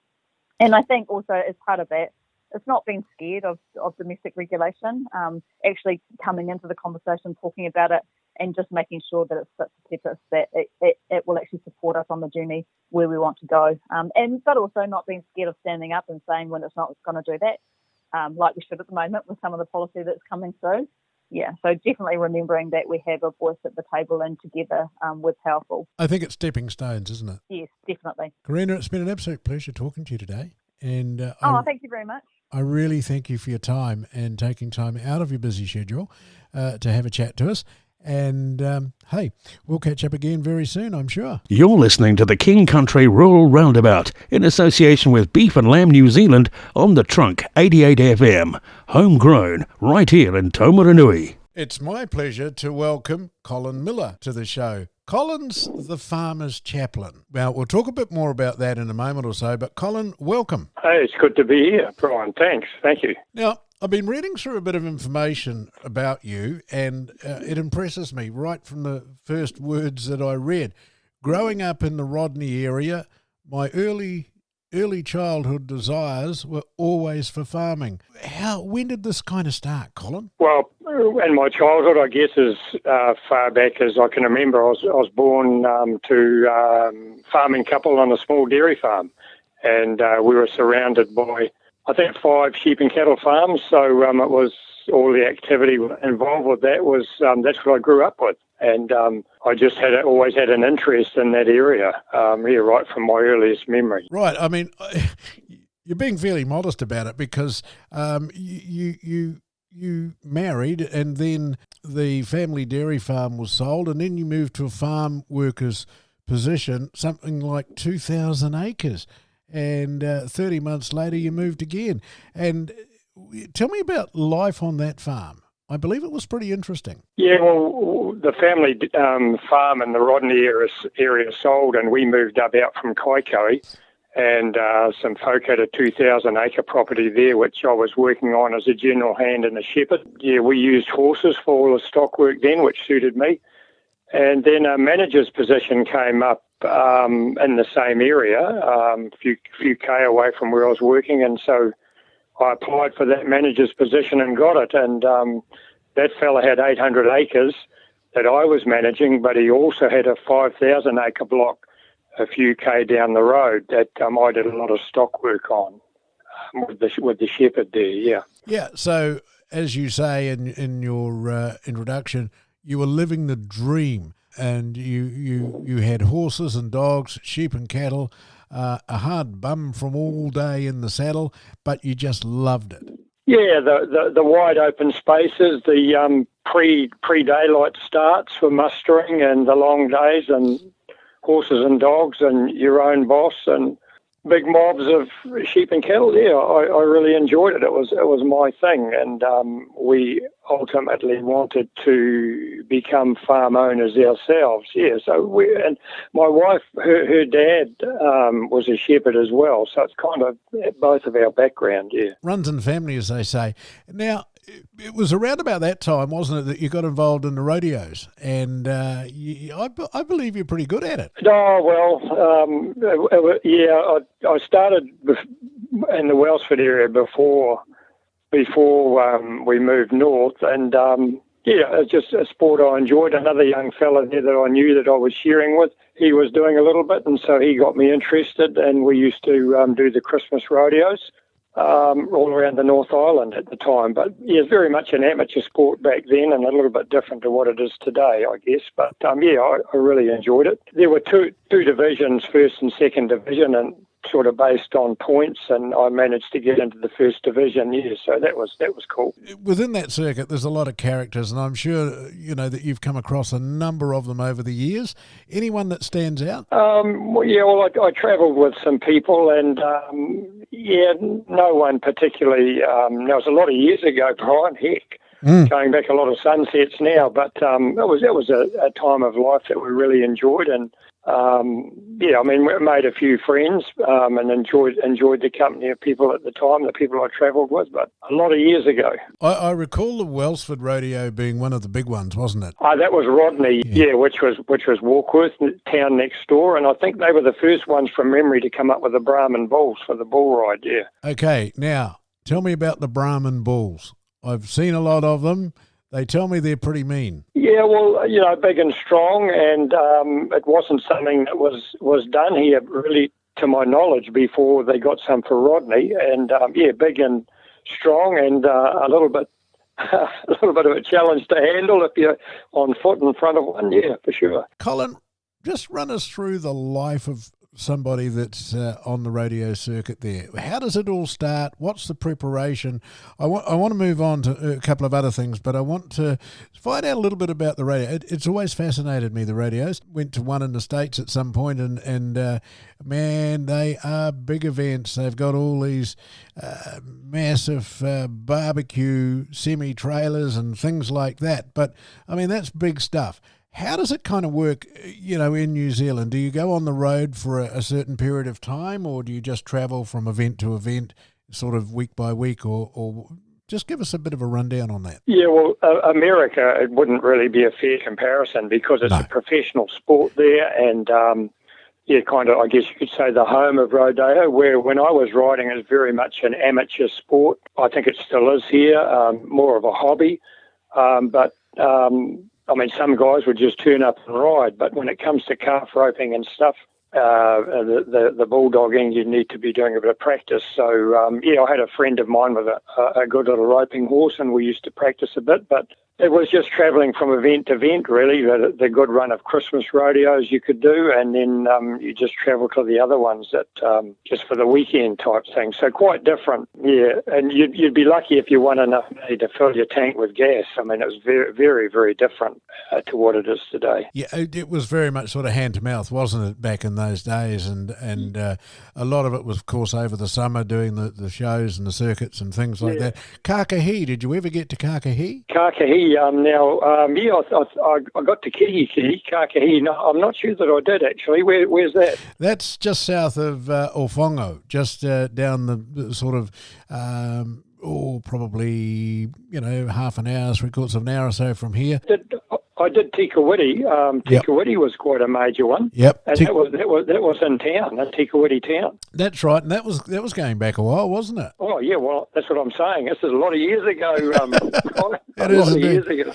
And I think also as part of that, it's not being scared of domestic regulation, actually coming into the conversation, talking about it and just making sure that it's fit for purpose, that it will actually support us on the journey where we want to go. But also not being scared of standing up and saying when it's not going to do that, like we should at the moment with some of the policy that's coming through. Yeah, so definitely remembering that we have a voice at the table and together we're powerful. I think it's stepping stones, isn't it? Yes, definitely. Karina, it's been an absolute pleasure talking to you today. And thank you very much. I really thank you for your time and taking time out of your busy schedule to have a chat to us. And, hey, we'll catch up again very soon, I'm sure. You're listening to the King Country Rural Roundabout in association with Beef and Lamb New Zealand on the Trunk 88 FM. Homegrown, right here in Taumaranui. It's my pleasure to welcome Colin Miller to the show. Colin's the farmer's chaplain. Now, we'll talk a bit more about that in a moment or so, but Colin, welcome. Hey, it's good to be here, Brian. Thanks. Thank you. Now, I've been reading through a bit of information about you, and it impresses me right from the first words that I read. Growing up in the Rodney area, my early childhood desires were always for farming. When did this kind of start, Colin? Well, in my childhood, I guess as far back as I can remember, I was born to a farming couple on a small dairy farm, and we were surrounded by, I think, 5 sheep and cattle farms. So it was all the activity involved with that was that's what I grew up with, and I just always had an interest in that area, right from my earliest memory. Right. I mean, you're being fairly modest about it because you married, and then the family dairy farm was sold, and then you moved to a farm worker's position, something like 2,000 acres. And 30 months later, you moved again. And tell me about life on that farm. I believe it was pretty interesting. Yeah, well, the family farm in the Rodney area sold, and we moved out from Kaikoui, and some folk had a 2,000-acre property there, which I was working on as a general hand and a shepherd. Yeah, we used horses for all the stock work then, which suited me. And then a manager's position came up in the same area, a few K away from where I was working, and so I applied for that manager's position and got it. And that fella had 800 acres that I was managing, but he also had a 5,000-acre block a few K down the road that I did a lot of stock work on with the shepherd there, yeah. Yeah, so as you say in your introduction, you were living the dream, and you had horses and dogs, sheep and cattle, a hard bum from all day in the saddle, but you just loved it. Yeah, the wide open spaces, the pre-daylight starts for mustering, and the long days, and horses and dogs, and your own boss, and big mobs of sheep and cattle. Yeah, I really enjoyed it. It was my thing, and we ultimately wanted to become farm owners ourselves. Yeah, so and my wife, her dad was a shepherd as well, so it's kind of both of our background. Yeah, runs in family, as they say. Now, it was around about that time, wasn't it, that you got involved in the rodeos, and I believe you're pretty good at it. Oh, well, yeah, I started in the Wellsford area before we moved north, and it's just a sport I enjoyed. Another young fella there that I knew that I was sharing with, he was doing a little bit, and so he got me interested, and we used to do the Christmas rodeos all around the North Island at the time. But yeah, it's very much an amateur sport back then, and a little bit different to what it is today, I guess. But I really enjoyed it. There were two divisions, first and second division, and sort of based on points, and I managed to get into the first division. Yeah, so that was cool. Within that circuit, there's a lot of characters, and I'm sure that you've come across a number of them over the years. Anyone that stands out? I travelled with some people, and no one particularly. That was a lot of years ago, Brian. Heck. Going back a lot of sunsets now, but it was a time of life that we really enjoyed, and we made a few friends and enjoyed the company of people at the time, the people I travelled with, but a lot of years ago. I recall the Wellsford Rodeo being one of the big ones, wasn't it? That was Rodney, which was Warkworth, town next door, and I think they were the first ones from memory to come up with the Brahman bulls for the bull ride, yeah. Okay, now, tell me about the Brahman bulls. I've seen a lot of them. They tell me they're pretty mean. Yeah, well, big and strong, and it wasn't something that was done here really, to my knowledge, before they got some for Rodney. And big and strong, and a little bit of a challenge to handle if you're on foot in front of one. Yeah, for sure. Colin, just run us through the life of somebody that's on the radio circuit there. How does it all start? What's the preparation? I want to move on to a couple of other things, but I want to find out a little bit about the radio. It's always fascinated me, the radios. Went to one in the States at some point, and man, they are big events. They've got all these massive barbecue semi-trailers and things like that. But, I mean, that's big stuff. How does it kind of work, in New Zealand? Do you go on the road for a certain period of time, or do you just travel from event to event, sort of week by week, or just give us a bit of a rundown on that? Yeah, well, America, it wouldn't really be a fair comparison because it's a professional sport there, and kind of, I guess you could say, the home of rodeo, where when I was riding it was very much an amateur sport. I think it still is here, more of a hobby, some guys would just turn up and ride, but when it comes to calf roping and stuff, the bulldogging, you need to be doing a bit of practice. So, I had a friend of mine with a good little roping horse, and we used to practice a bit, but it was just travelling from event to event, really, the good run of Christmas rodeos you could do, and then you just travel to the other ones that just for the weekend type thing. So quite different, yeah. And you'd be lucky if you won enough money to fill your tank with gas. I mean, it was very, very, very different to what it is today. Yeah, it was very much sort of hand to mouth, wasn't it, back in those days? And a lot of it was, of course, over the summer doing the shows and the circuits and things like that. Kākahi, did you ever get to Kākahi? Kākahi. I got to Kākahi. No, I'm not sure that I did, actually. Where's that? That's just south of Ofongo, just down the sort of, probably, half an hour, 3/4 of an hour or so from here. I did Tikawiti. Tikawiti was quite a major one. Yep. And that was in town, in Tikawiti town. That's right, and that was going back a while, wasn't it? Oh yeah, well that's what I'm saying. This is a lot of years ago. Years ago.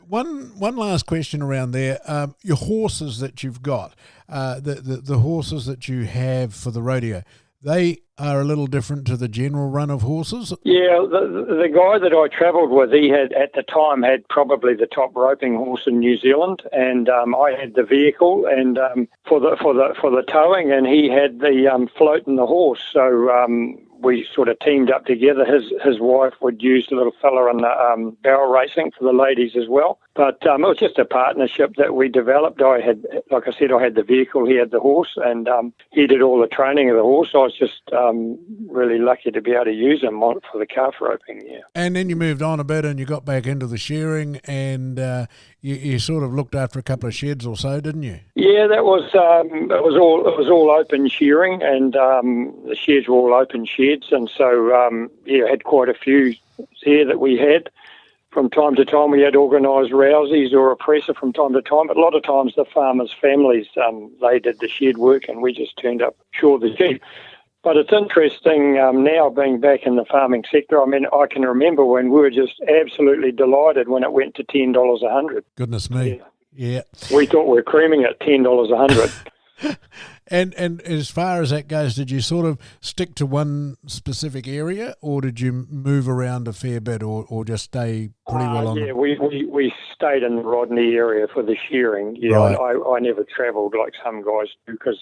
One last question around there. Your horses that you've got, the horses that you have for the rodeo, they are a little different to the general run of horses? Yeah, the guy that I travelled with, he had at the time had probably the top roping horse in New Zealand, and I had the vehicle and for the towing, and he had the float and the horse. So we sort of teamed up together. His wife would use the little fella in the barrel racing for the ladies as well. But it was just a partnership that we developed. I had, like I said, I had the vehicle, he had the horse, and he did all the training of the horse. I was just really lucky to be able to use him for the calf roping, yeah. And then you moved on a bit and you got back into the shearing, and you sort of looked after a couple of sheds or so, didn't you? Yeah, that was it was all open shearing, and the sheds were all open sheds, and so I had quite a few here that we had. From time to time, we had organised rousies or a presser from time to time. But a lot of times, the farmers' families, they did the shed work, and we just turned up, shore the sheep. But it's interesting now being back in the farming sector. I mean, I can remember when we were just absolutely delighted when it went to $10 a hundred. Goodness me, yeah. We thought we were creaming at $10 a hundred. And as far as that goes, did you sort of stick to one specific area, or did you move around a fair bit, or just stay pretty well on? Yeah, we stayed in the Rodney area for the shearing. Yeah, right. I never travelled like some guys do, because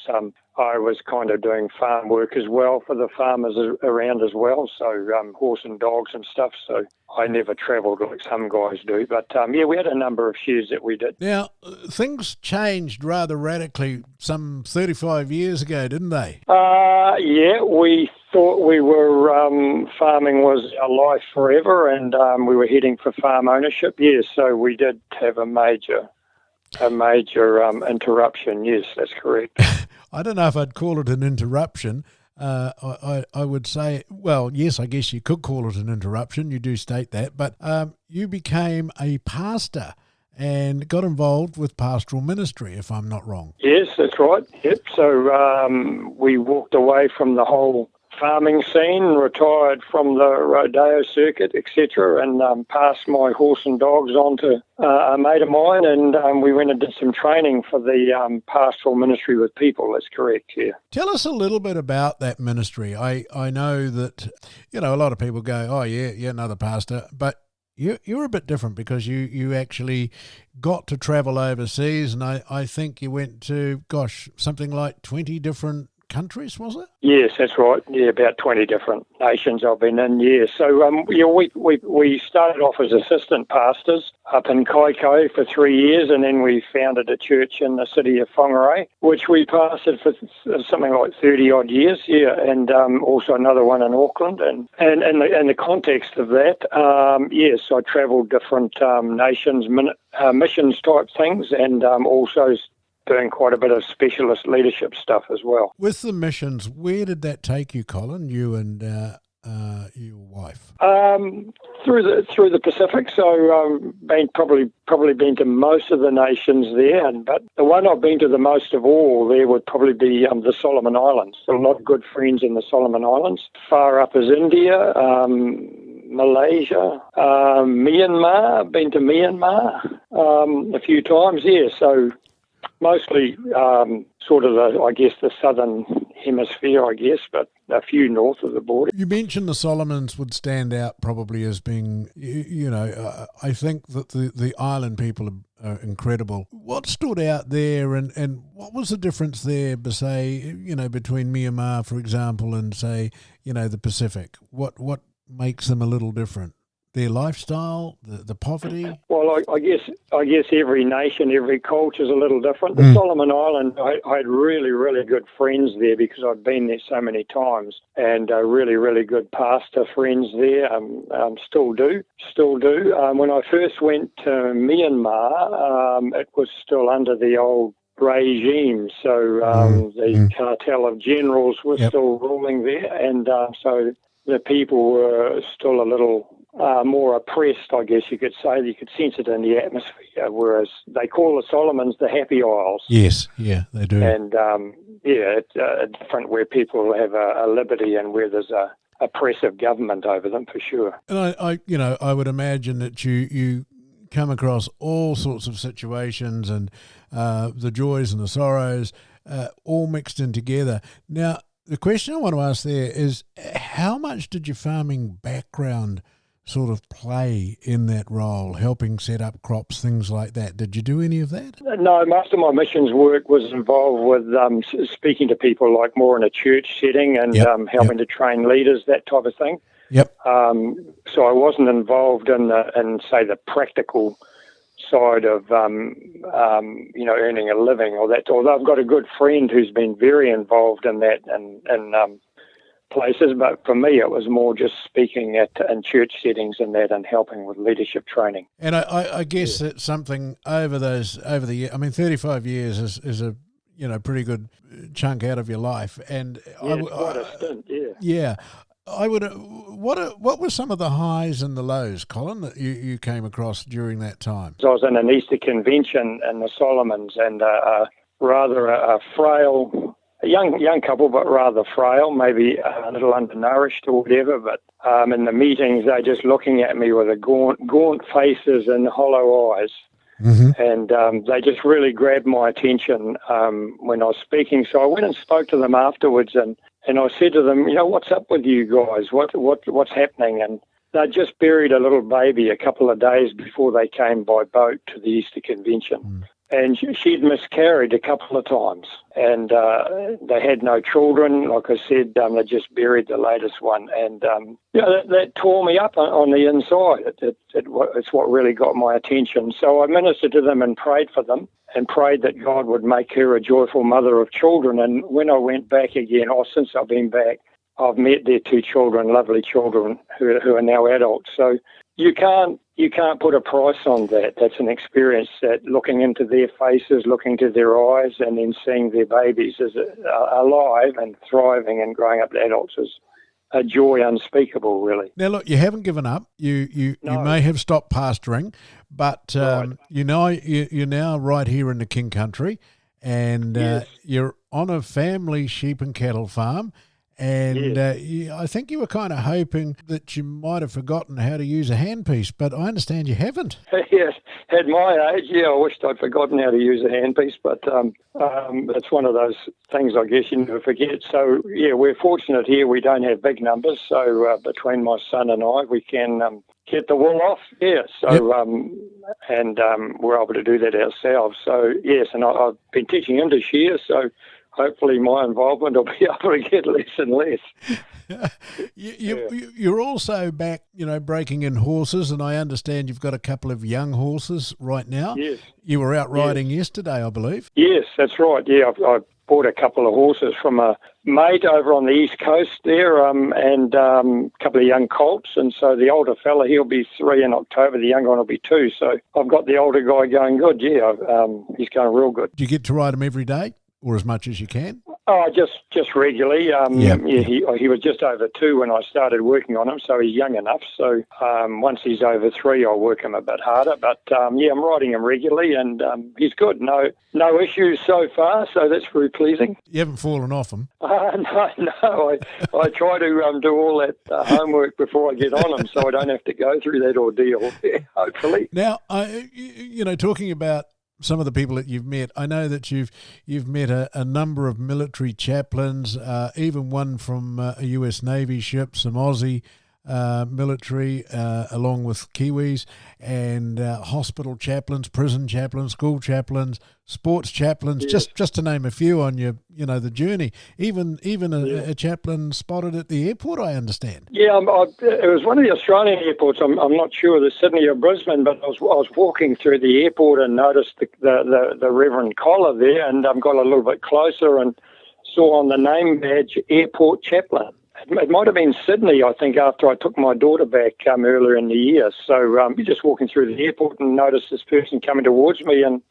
I was kind of doing farm work as well for the farmers around as well, so horse and dogs and stuff, so I never travelled like some guys do. But, we had a number of sheds that we did. Now, things changed rather radically some 35 years ago, didn't they? We thought we were farming was our life forever, and we were heading for farm ownership. Yes, so we did have a major interruption. Yes, that's correct. I don't know if I'd call it an interruption. I would say, well, yes, I guess you could call it an interruption. You do state that, but you became a pastor and got involved with pastoral ministry, if I'm not wrong. Yes, that's right. Yep. So we walked away from the whole farming scene, retired from the rodeo circuit, etc., and passed my horse and dogs on to a mate of mine, and we went and did some training for the pastoral ministry with people. That's correct, yeah. Tell us a little bit about that ministry. I know that, a lot of people go, oh, yeah, another pastor, but you're a bit different because you actually got to travel overseas, and I think you went to, something like 20 different countries, was it? Yes, that's right. Yeah, about 20 different nations I've been in, yeah. So we started off as assistant pastors up in Kaikoai for 3 years, and then we founded a church in the city of Whangarei, which we pastored for something like 30-odd years, yeah, and also another one in Auckland. And in the context of that, yes, I travelled different nations, missions type things, and also doing quite a bit of specialist leadership stuff as well. With the missions, where did that take you, Colin? You and your wife? Through the Pacific. So probably been to most of the nations there, but the one I've been to the most of all there would probably be the Solomon Islands. A lot of good friends in the Solomon Islands. Far up as India, Malaysia, Myanmar. Been to Myanmar a few times. Yeah, so. Mostly sort of, the southern hemisphere, but a few north of the border. You mentioned the Solomons would stand out probably as being, I think that the island people are incredible. What stood out there and what was the difference there, say, between Myanmar, for example, and, say, the Pacific? What makes them a little different? Their lifestyle, the poverty? Well, I guess every nation, every culture is a little different. The Solomon Islands, I had really, really good friends there because I'd been there so many times, and really, really good pastor friends there. Still do. When I first went to Myanmar, it was still under the old regime, so the cartel of generals was still ruling there, and so the people were still a little more oppressed, I guess you could say. You could sense it in the atmosphere, whereas they call the Solomons the Happy Isles. Yes, yeah, they do. And, it's different where people have a liberty and where there's a oppressive government over them, for sure. And I would imagine that you come across all sorts of situations and the joys and the sorrows all mixed in together. Now, the question I want to ask there is, how much did your farming background sort of play in that role, helping set up crops, things like that? Did you do any of that? No, most of my missions work was involved with speaking to people, like more in a church setting, and helping to train leaders, that type of thing. Yep. So I wasn't involved in say, the practical side of earning a living or that. Although I've got a good friend who's been very involved in that and places, but for me it was more just speaking in church settings and that, and helping with leadership training. And I guess that's something over the years. I mean, 35 years is a pretty good chunk out of your life, and quite a stint, yeah. Yeah. I would. What were some of the highs and the lows, Colin, that you came across during that time? I was in an Easter convention in the Solomons, and rather a frail, a young couple, but rather frail, maybe a little undernourished or whatever. But in the meetings, they're just looking at me with a gaunt faces and hollow eyes. Mm-hmm. And they just really grabbed my attention when I was speaking. So I went and spoke to them afterwards, and I said to them, what's up with you guys? What's happening? And they just buried a little baby a couple of days before they came by boat to the Easter convention. Mm. And she'd miscarried a couple of times, and they had no children. Like I said, they just buried the latest one, and that tore me up on the inside. It's what really got my attention. So I ministered to them and prayed for them, and prayed that God would make her a joyful mother of children. And when I went back again, since I've been back, I've met their two children, lovely children, who are now adults. So you can't put a price on that. That's an experience that looking into their faces, looking to their eyes, and then seeing their babies as alive and thriving and growing up to adults is a joy unspeakable, really. Now, look, you haven't given up. You may have stopped pastoring, but right. You're now right here in the King Country, and yes. You're on a family sheep and cattle farm, And I think you were kind of hoping that you might have forgotten how to use a handpiece, but I understand you haven't. Yes, at my age, I wished I'd forgotten how to use a handpiece, but it's one of those things I guess you never forget. So, we're fortunate here. We don't have big numbers, so between my son and I, we can get the wool off, and we're able to do that ourselves. So, yes, and I've been teaching him to shear, so hopefully my involvement will be able to get less and less. You're also back, breaking in horses, and I understand you've got a couple of young horses right now. Yes. You were out riding yesterday, I believe. Yes, that's right. Yeah, I bought a couple of horses from a mate over on the East Coast there, and a couple of young colts. And so the older fella, he'll be 3 in October. The younger one will be 2. So I've got the older guy going good. Yeah, he's going real good. Do you get to ride him every day, or as much as you can? Oh, just regularly. He was just over 2 when I started working on him, so he's young enough. So once he's over 3, I'll work him a bit harder. But I'm riding him regularly, and he's good. No issues so far, so that's very pleasing. You haven't fallen off him? No. I try to do all that homework before I get on him, so I don't have to go through that ordeal. Hopefully. Now, talking about some of the people that you've met, I know that you've met a number of military chaplains, even one from a US Navy ship, some Aussie military, along with Kiwis, and hospital chaplains, prison chaplains, school chaplains, sports chaplains, just to name a few on your, the journey. Even a chaplain spotted at the airport, I understand. Yeah, it was one of the Australian airports. I'm not sure the Sydney or Brisbane, but I was walking through the airport and noticed the Reverend collar there, and got a little bit closer and saw on the name badge airport chaplain. It might have been Sydney, I think, after I took my daughter back earlier in the year. So we're just walking through the airport and noticed this person coming towards me, and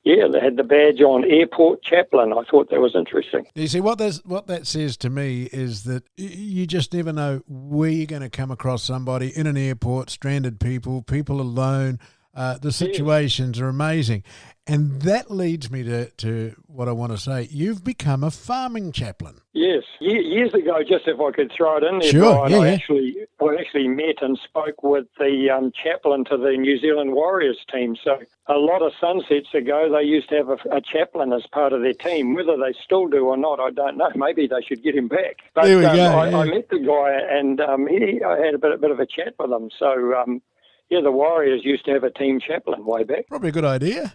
they had the badge on airport chaplain. I thought that was interesting. You see, what that says to me is that you just never know where you're going to come across somebody in an airport, stranded people alone. The situations are amazing. And that leads me to what I want to say. You've become a farming chaplain. Yes. Years ago, just if I could throw it in there, sure, Brian, I actually met and spoke with the chaplain to the New Zealand Warriors team. So a lot of sunsets ago, they used to have a chaplain as part of their team. Whether they still do or not, I don't know. Maybe they should get him back. But there we go. I met the guy, and I had a bit of a chat with him. So the Warriors used to have a team chaplain way back. Probably a good idea.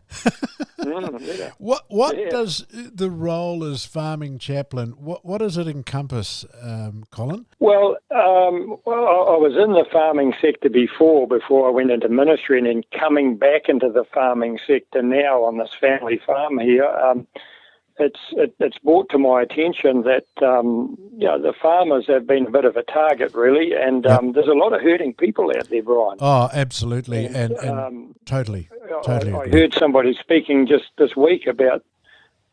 What does the role as farming chaplain, what does it encompass, Colin? Well, I was in the farming sector before I went into ministry, and then coming back into the farming sector now on this family farm here. It's brought to my attention that the farmers have been a bit of a target, really, and there's a lot of hurting people out there, Brian. Oh, absolutely, and totally. I heard somebody speaking just this week about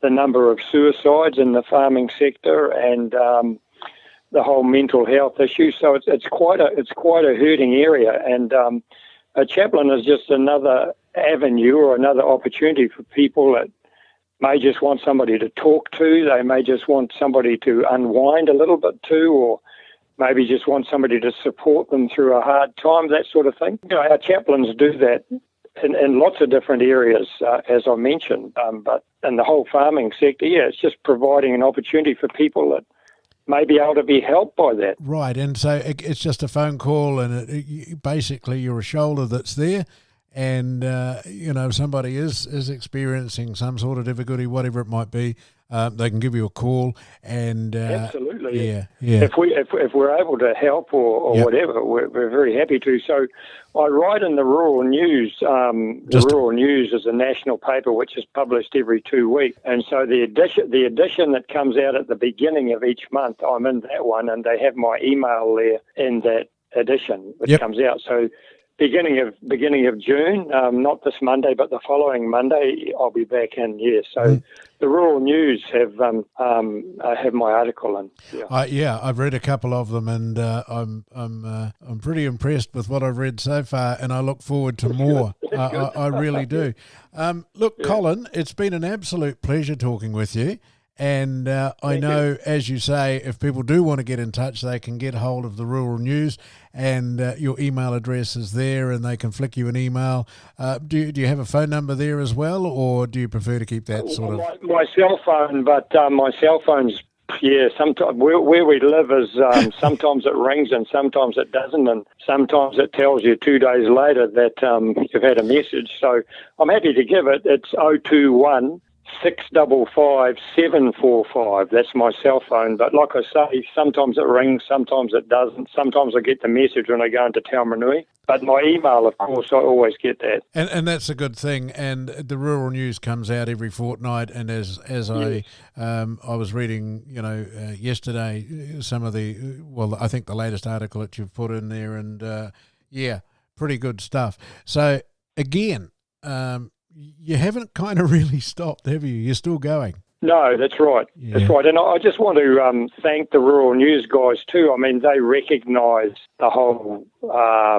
the number of suicides in the farming sector and the whole mental health issue. So it's quite a hurting area, and a chaplain is just another avenue or another opportunity for people that may just want somebody to talk to. They may just want somebody to unwind a little bit to, or maybe just want somebody to support them through a hard time, that sort of thing. Our chaplains do that in lots of different areas, as I mentioned. But in the whole farming sector, it's just providing an opportunity for people that may be able to be helped by that. Right, and so it's just a phone call, and basically you're a shoulder that's there. And, if somebody is experiencing some sort of difficulty, whatever it might be, they can give you a call. And absolutely. Yeah. If we're able to help or whatever, we're very happy to. So I write in the Rural News. Rural News is a national paper which is published every 2 weeks. And so the edition that comes out at the beginning of each month, I'm in that one, and they have my email there in that edition which comes out. So beginning of June, not this Monday, but the following Monday, I'll be back in. Yeah, so the Rural News have my article in. I've read a couple of them, and I'm pretty impressed with what I've read so far, and I look forward to more. I really do. Colin, it's been an absolute pleasure talking with you. And I know, as you say, if people do want to get in touch, they can get hold of the Rural News, and your email address is there, and they can flick you an email. Do you have a phone number there as well, or do you prefer to keep that sort of... My cell phone, but my cell phone's, sometimes where we live is sometimes it rings and sometimes it doesn't, and sometimes it tells you 2 days later that you've had a message. So I'm happy to give it. It's 021 655 745. That's my cell phone. But like I say, sometimes it rings, sometimes it doesn't. Sometimes I get the message when I go into Taumarunui. But my email, of course, I always get that. And that's a good thing. And the Rural News comes out every fortnight. And as I was reading, yesterday, some of I think the latest article that you've put in there, and pretty good stuff. So again, you haven't kind of really stopped, have you? You're still going. No, that's right. Yeah. That's right. And I just want to thank the Rural News guys too. I mean, they recognise the whole, how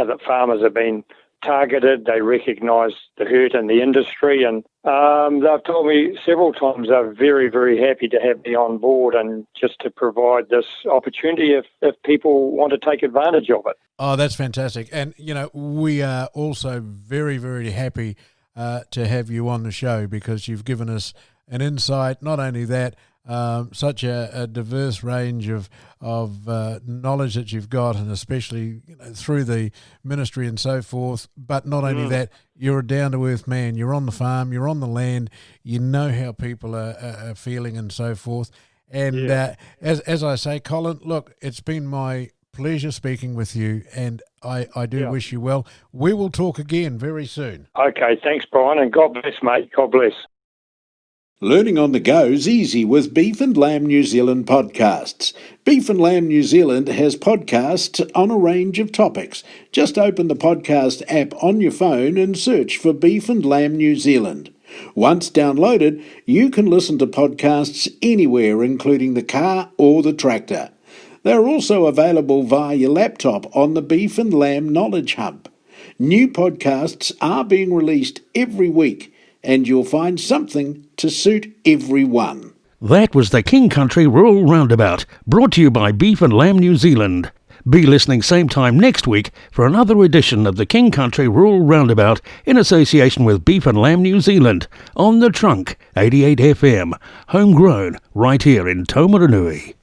the farmers have been targeted. They recognise the hurt in the industry. And they've told me several times they're very, very happy to have me on board and just to provide this opportunity if people want to take advantage of it. Oh, that's fantastic. And, we are also very, very happy to have you on the show, because you've given us an insight. Not only that, such a diverse range of knowledge that you've got, and especially through the ministry and so forth. But not only that, you're a down-to-earth man. You're on the farm, you're on the land, you know how people are feeling and so forth. And as I say, Colin, look, it's been my pleasure speaking with you, and I do wish you well. We will talk again very soon. Okay, thanks, Brian, and God bless, mate. God bless. Learning on the go's easy with Beef and Lamb New Zealand podcasts. Beef and Lamb New Zealand has podcasts on a range of topics. Just open the podcast app on your phone and search for Beef and Lamb New Zealand. Once downloaded, you can listen to podcasts anywhere, including the car or the tractor. They're also available via your laptop on the Beef and Lamb Knowledge Hub. New podcasts are being released every week, and you'll find something to suit everyone. That was the King Country Rural Roundabout, brought to you by Beef and Lamb New Zealand. Be listening same time next week for another edition of the King Country Rural Roundabout in association with Beef and Lamb New Zealand on the Trunk 88 FM, homegrown right here in Taumarunui.